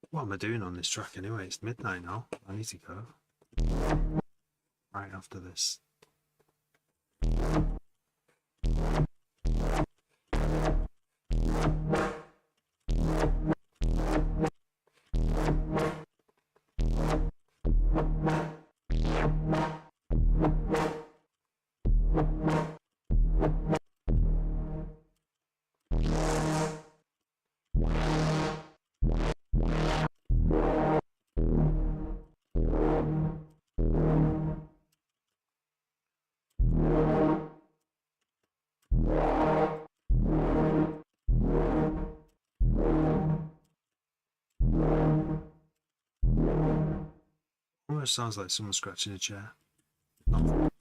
What am I doing on this track anyway? It's midnight now. I need to go. Right after this. Almost sounds like someone scratching a chair. Not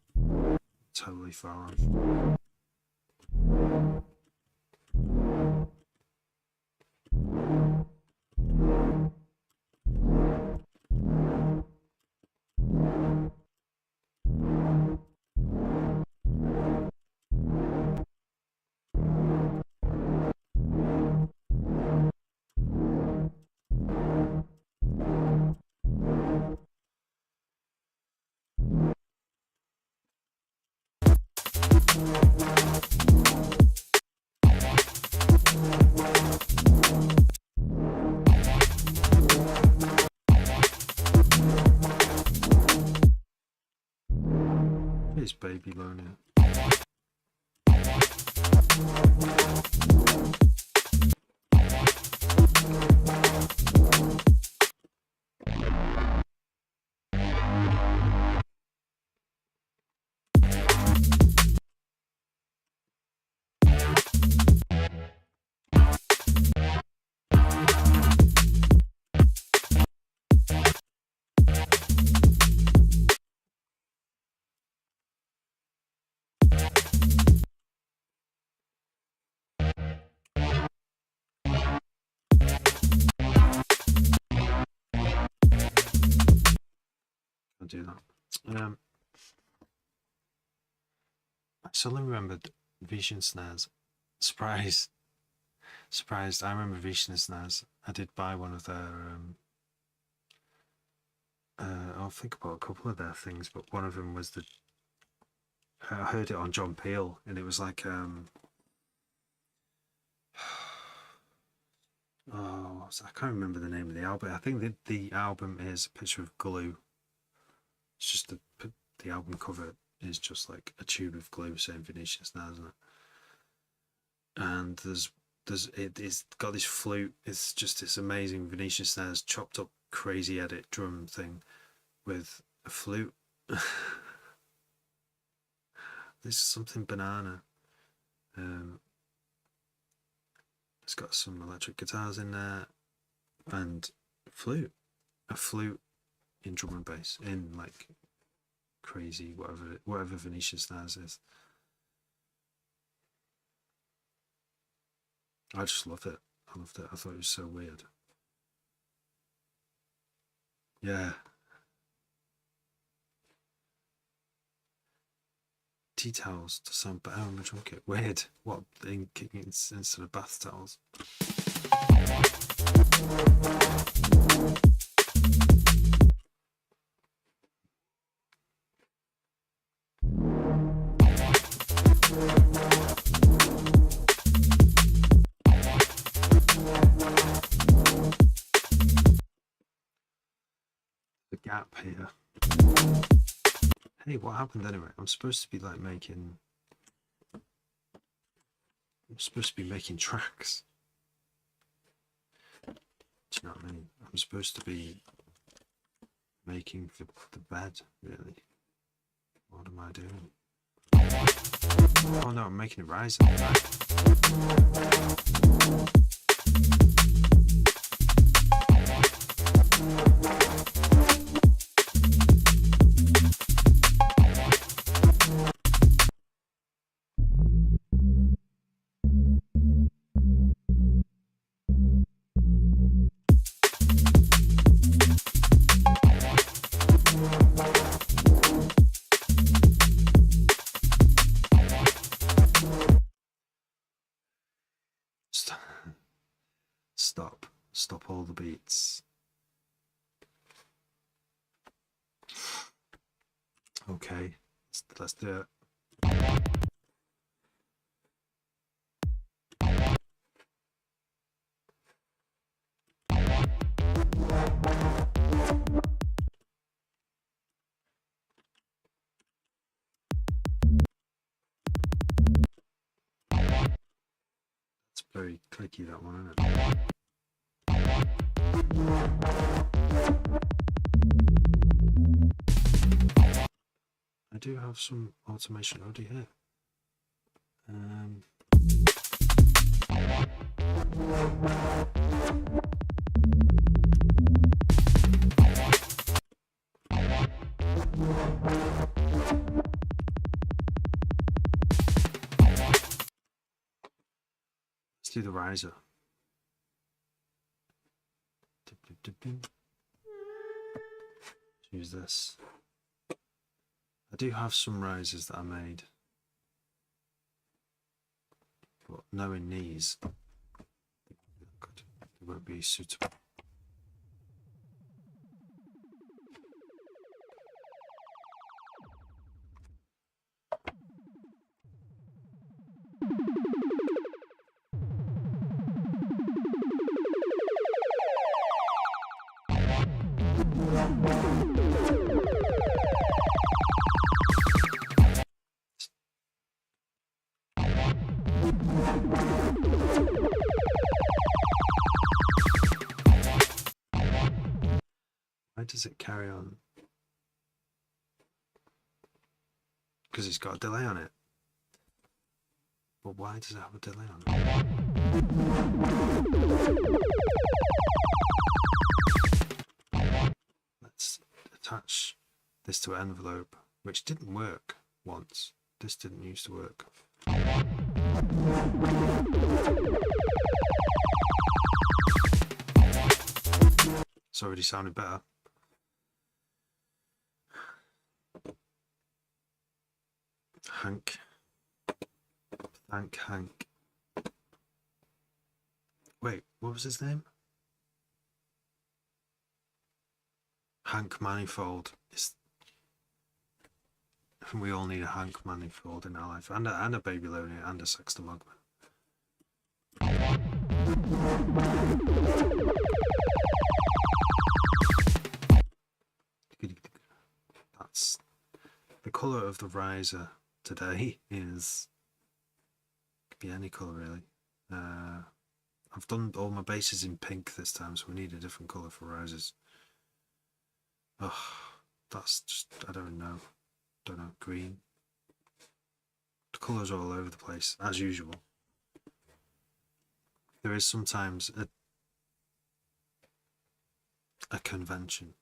totally far off. It's Baby Loner. do that. I suddenly remembered Venetian snares. Surprised. I remember Venetian snares. I did buy one of their. I'll think about a couple of their things, but one of them was the. I heard it on John Peel, and it was like oh, I can't remember the name of the album. I think the album is a picture of glue. It's just the album cover is just like a tube of glue saying Venetian snares on it. And it's got this flute. It's just this amazing Venetian snares chopped up crazy edit drum thing with a flute. This is something banana. It's got some electric guitars in there and a flute in drum and bass in like crazy whatever Venetian snares is. I just loved it. I thought it was so weird. Yeah. Tea towels to sound better on the drum kit. Weird. What thing kicking instead of bath towels? The gap here. Hey, what happened anyway? I'm supposed to be like making. I'm supposed to be making tracks. Do you know what I mean? I'm supposed to be making the bed, really. What am I doing? Oh no, I'm making a riser. Stop all the beats. Okay, let's do it. It's very clicky, that one, isn't it? I do have some automation already here. Let's do the riser. Use this. I do have some risers that I made, but knowing these, they won't be suitable. Why does it carry on? Because it's got a delay on it. But why does it have a delay on it? Let's attach this to an envelope, which didn't work once. This didn't used to work. It's already sounded better. Hank. Thank Hank. Wait, what was his name? Hank Manifold. We all need a Hank Manifold in our life, and a Baby Loney, and a Sexton Mugman. That's the colour of the riser today. Could be any colour really. I've done all my bases in pink this time, so we need a different colour for risers. Oh, that's just, I don't know, green. The colours are all over the place, as usual. There is sometimes a convention.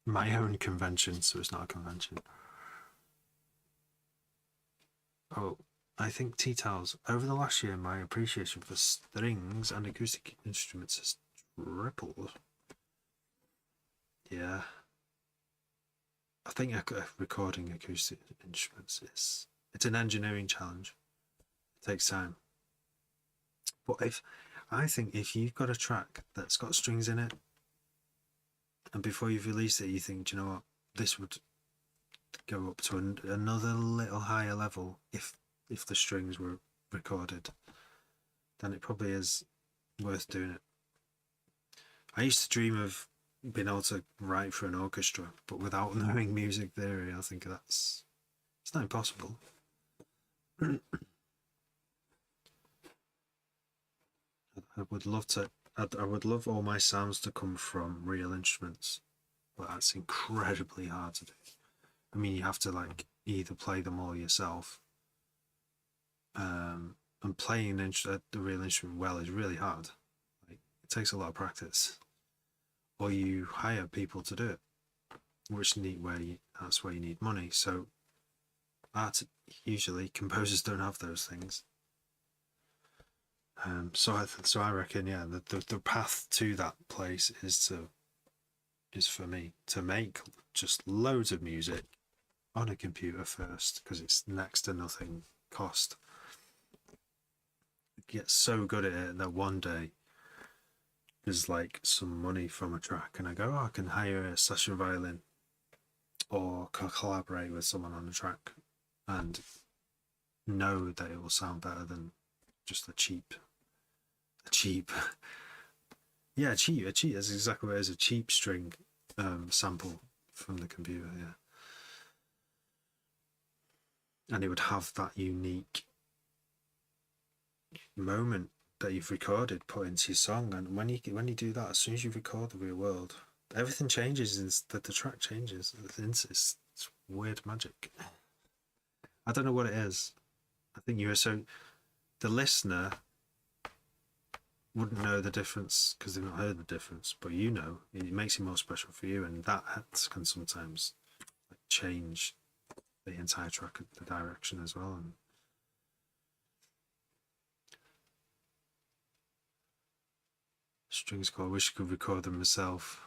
My own convention, so it's not a convention. Oh, I think tea towels. Over the last year, my appreciation for strings and acoustic instruments has tripled. Yeah. I think recording acoustic instruments it's an engineering challenge. It takes time. But I think if you've got a track that's got strings in it, and before you've released it, you think, do you know what, this would go up to another little higher level if the strings were recorded, then it probably is worth doing it. I used to dream of being able to write for an orchestra, but without knowing music theory, I think it's not impossible. I would love all my sounds to come from real instruments, but that's incredibly hard to do. I mean, you have to like either play them all yourself, and playing the real instrument well is really hard. Like, it takes a lot of practice, or you hire people to do it, that's where you need money. So usually composers don't have those things. So I reckon, yeah, the path to that place is for me to make just loads of music on a computer first, because it's next to nothing cost. Get so good at it that one day there's like some money from a track, and I go, I can hire a session violin or collaborate with someone on a track, and know that it will sound better than just a cheap. Yeah, cheap. That's exactly what it is. A cheap string sample from the computer. Yeah, and it would have that unique moment that you've recorded put into your song. And when you do that, as soon as you record the real world, everything changes. The track changes. It's weird magic. I don't know what it is. I think the listener wouldn't know the difference because they've not heard the difference, but you know, it makes it more special for you, and that can sometimes change the entire track, the direction as well. And strings called, I wish I could record them myself.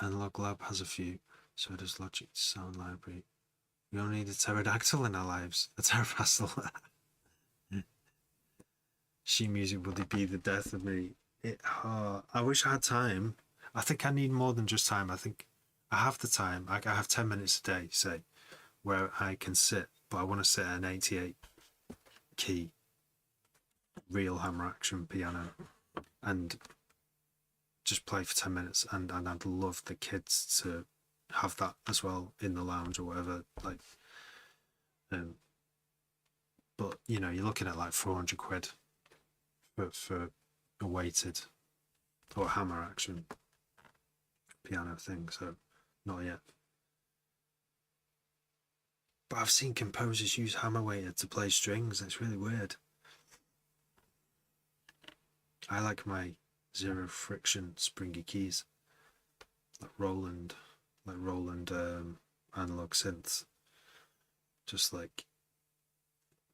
Analog Lab has a few, so does Logic Sound Library. We only need a pterodactyl in our lives, a pterodactyl. Sheet music would be the death of me. I wish I had time. I think I need more than just time. I think I have the time. I have 10 minutes a day, say, where I can sit, but I want to sit at an 88 key real hammer action piano and just play for 10 minutes, and I'd love the kids to have that as well in the lounge or whatever, like but you know, you're looking at like 400 quid for a weighted or hammer action piano thing, so not yet. But I've seen composers use hammer weighted to play strings. It's really weird. I like my zero friction springy keys, like Roland analog synths, just like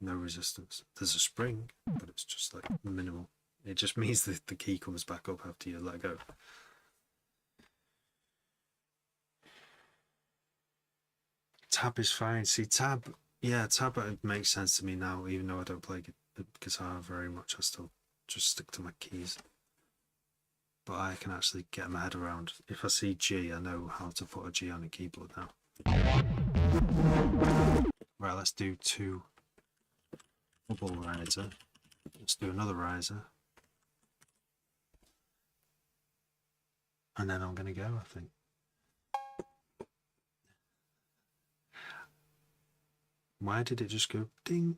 no resistance. There's a spring, but it's just like minimal. It just means that the key comes back up after you let go. tab is fine. See, tab, yeah, tab makes sense to me now, even though I don't play guitar very much. I still just stick to my keys. But I can actually get my head around. If I see G, I know how to put a G on a keyboard now. Right, let's do 2 double riser. Let's do another riser. And then I'm going to go, I think. Why did it just go ding?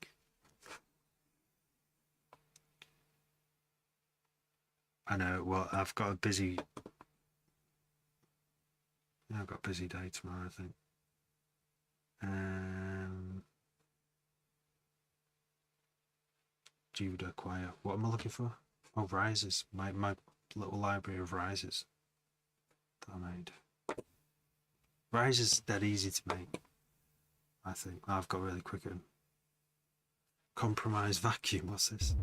I know, well, I've got a busy... Yeah, I've got a busy day tomorrow, I think. Judah Choir. What am I looking for? Oh, rises. My little library of rises that I made. Rises are dead easy to make, I think. I've got really quick at them. Compromise vacuum, what's this?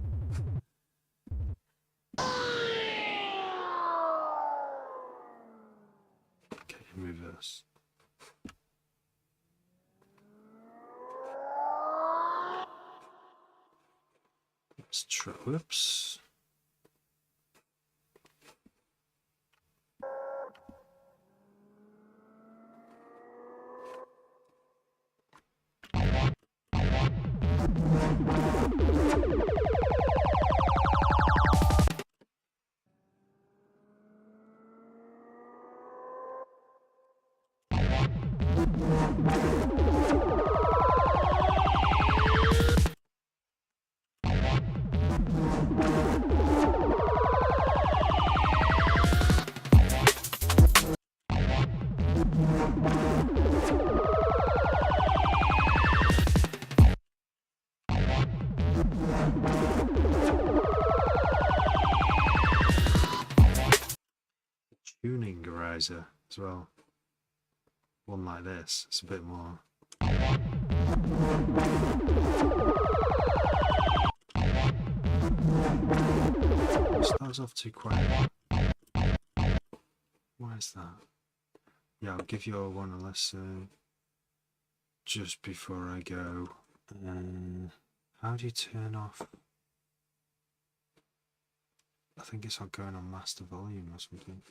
Okay, in reverse. Let's try, whoops. Tuning riser as well. One like this, it's a bit more. Starts off too quiet. Why is that? Yeah, I'll give you all one a lesson just before I go. How do you turn off? I think it's not going on master volume or something.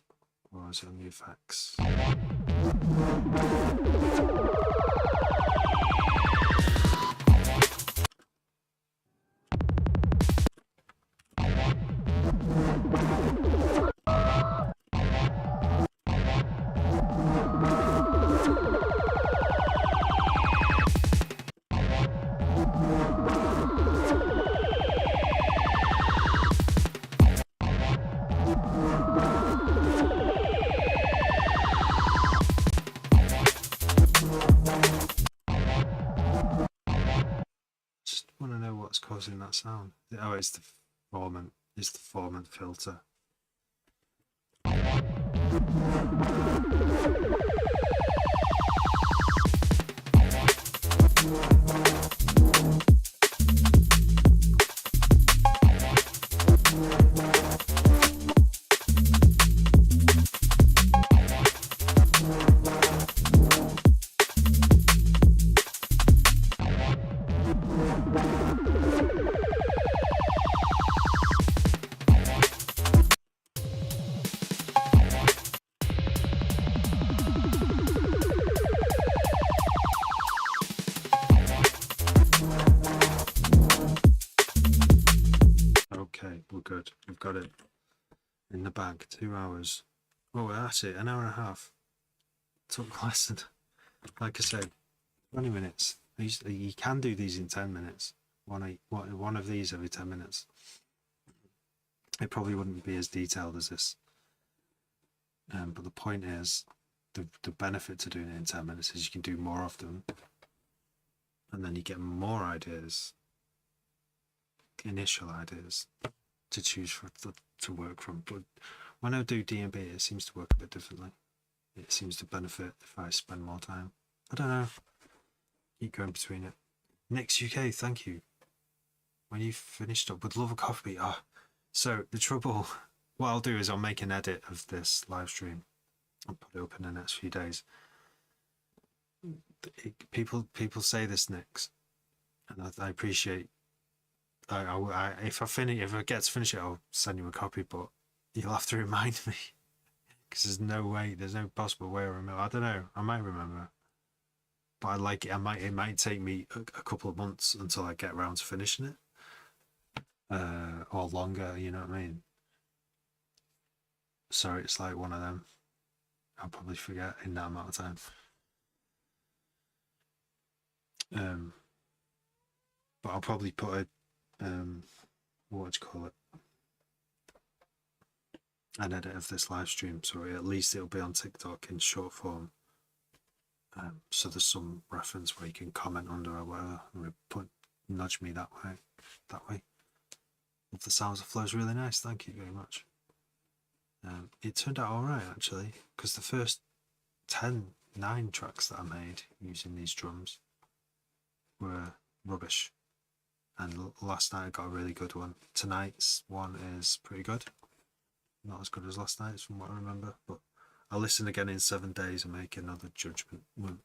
Or is it on the effects? Want to know what's causing that sound. Oh, it's the formant. It's the formant filter. Okay, we're good. We've got it in the bag. 2 hours. Oh, that's it. An hour and a half. Took less than, like I said, 20 minutes. You can do these in 10 minutes. One of these every 10 minutes. It probably wouldn't be as detailed as this. But the point is, the benefit to doing it in 10 minutes is you can do more of them. And then you get more ideas, initial ideas, to choose to work from. But when I do D&B, it seems to work a bit differently. It seems to benefit if I spend more time. I don't know. Keep going between it. Nick's UK, thank you. When you finished up, would love a coffee. So the trouble, what I'll do is I'll make an edit of this live stream and put it up in the next few days. people say this, Nix, and I appreciate. If I get to finish it, I'll send you a copy, but you'll have to remind me because there's no possible way I remember. I don't know. I might remember, but I like it. It might take me a couple of months until I get around to finishing it, or longer. You know what I mean? So it's like one of them. I'll probably forget in that amount of time. But I'll probably put what do you call it? An edit of this live stream, so at least it'll be on TikTok in short form. So there's some reference where you can comment under or whatever, and nudge me that way. If the sounds, it flows really nice. Thank you very much. It turned out alright actually, because the first 9 tracks that I made using these drums were rubbish, and last night I got a really good one. Tonight's one is pretty good, not as good as last night's from what I remember, but I'll listen again in 7 days and make another judgment. I'm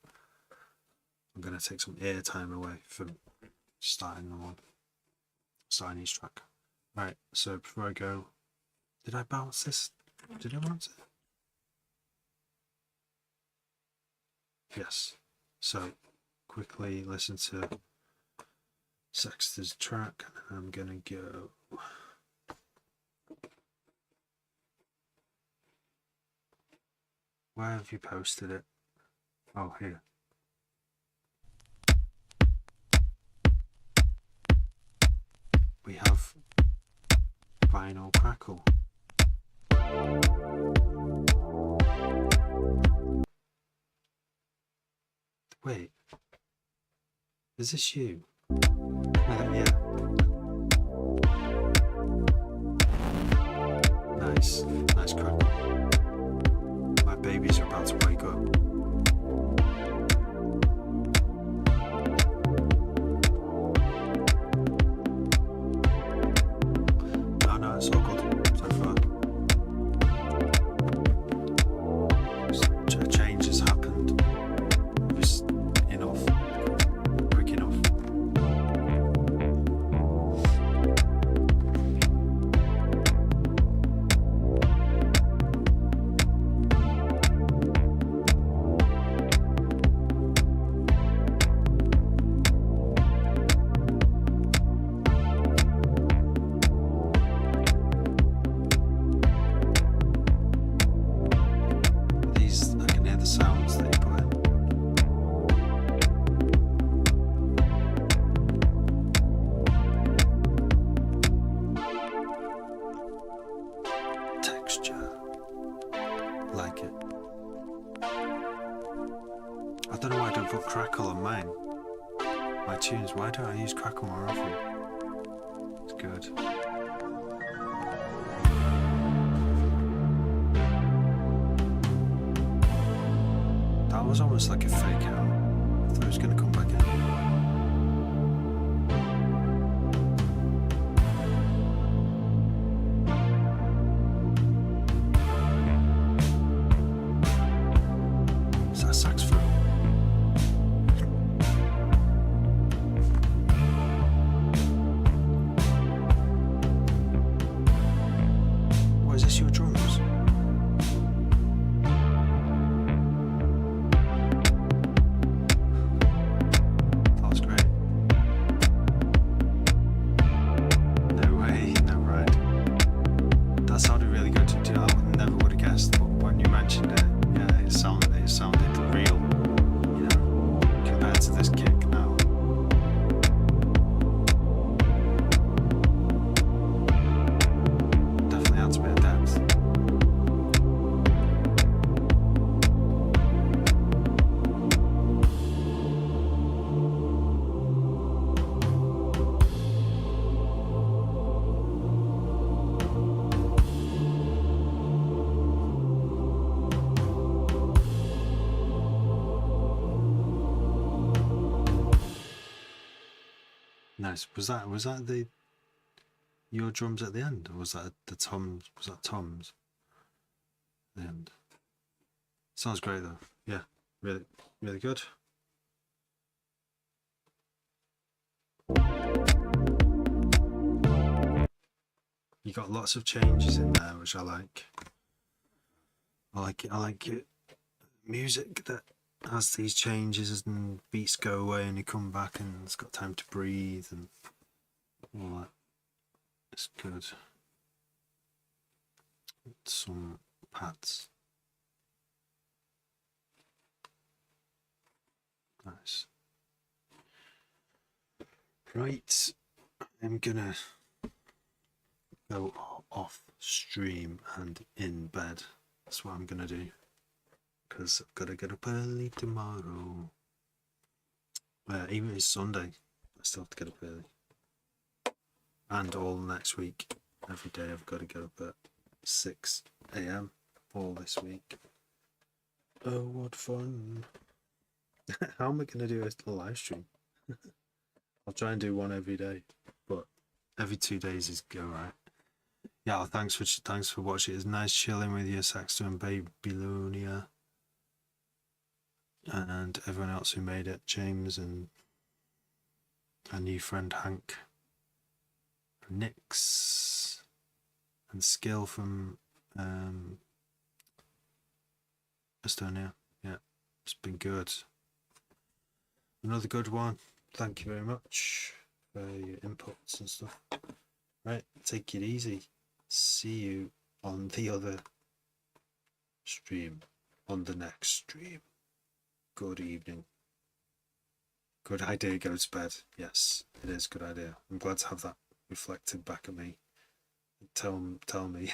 going to take some air time away from starting each track. Right, so before I go, did I bounce this? Did I bounce it? Yes. So quickly listen to Sexter's track, and I'm gonna go. Where have you posted it? Oh, here. We have Vinyl Crackle. Wait, is this you? Yeah. Nice crackle. My babies are about to wake up. No, it's all good so far. A change has happened. It's enough. Quick enough. I can hear the sounds that you put in. Texture. Like it. I don't know why I don't put Crackle on mine. My tunes, why don't I use Crackle more often? It's good. That was almost like a fake out. I thought it was going to come back in. Is that a saxophone? What, is this your drums? Sounded real, you know, compared to this kick now. Definitely adds a bit of depth. Nice. Was that your drums at the end, or was that the Tom's? Was that Tom's? At the end. Sounds great though. Yeah, really good. You got lots of changes in there, which I like. I like it. I like it. Music that has these changes and beats go away and you come back and it's got time to breathe and all that. It's good. Some pads. Nice. Right, I'm gonna go off stream and in bed. That's what I'm gonna do. Because I've got to get up early tomorrow. Even if it's Sunday, I still have to get up early. And all next week, every day I've got to get up at 6 a.m. all this week. Oh, what fun. How am I going to do a live stream? I'll try and do one every day, but every 2 days is alright. Yeah, thanks for watching. It's nice chilling with you, Saxton and Babylonia. And everyone else who made it, James and our new friend Hank, Nix, and Skill from Estonia. Yeah, it's been good. Another good one. Thank you very much for your inputs and stuff. Right, take it easy. See you on the other stream, on the next stream. Good evening. Good idea, go to bed. Yes, it is a good idea. I'm glad to have that reflected back at me. Tell me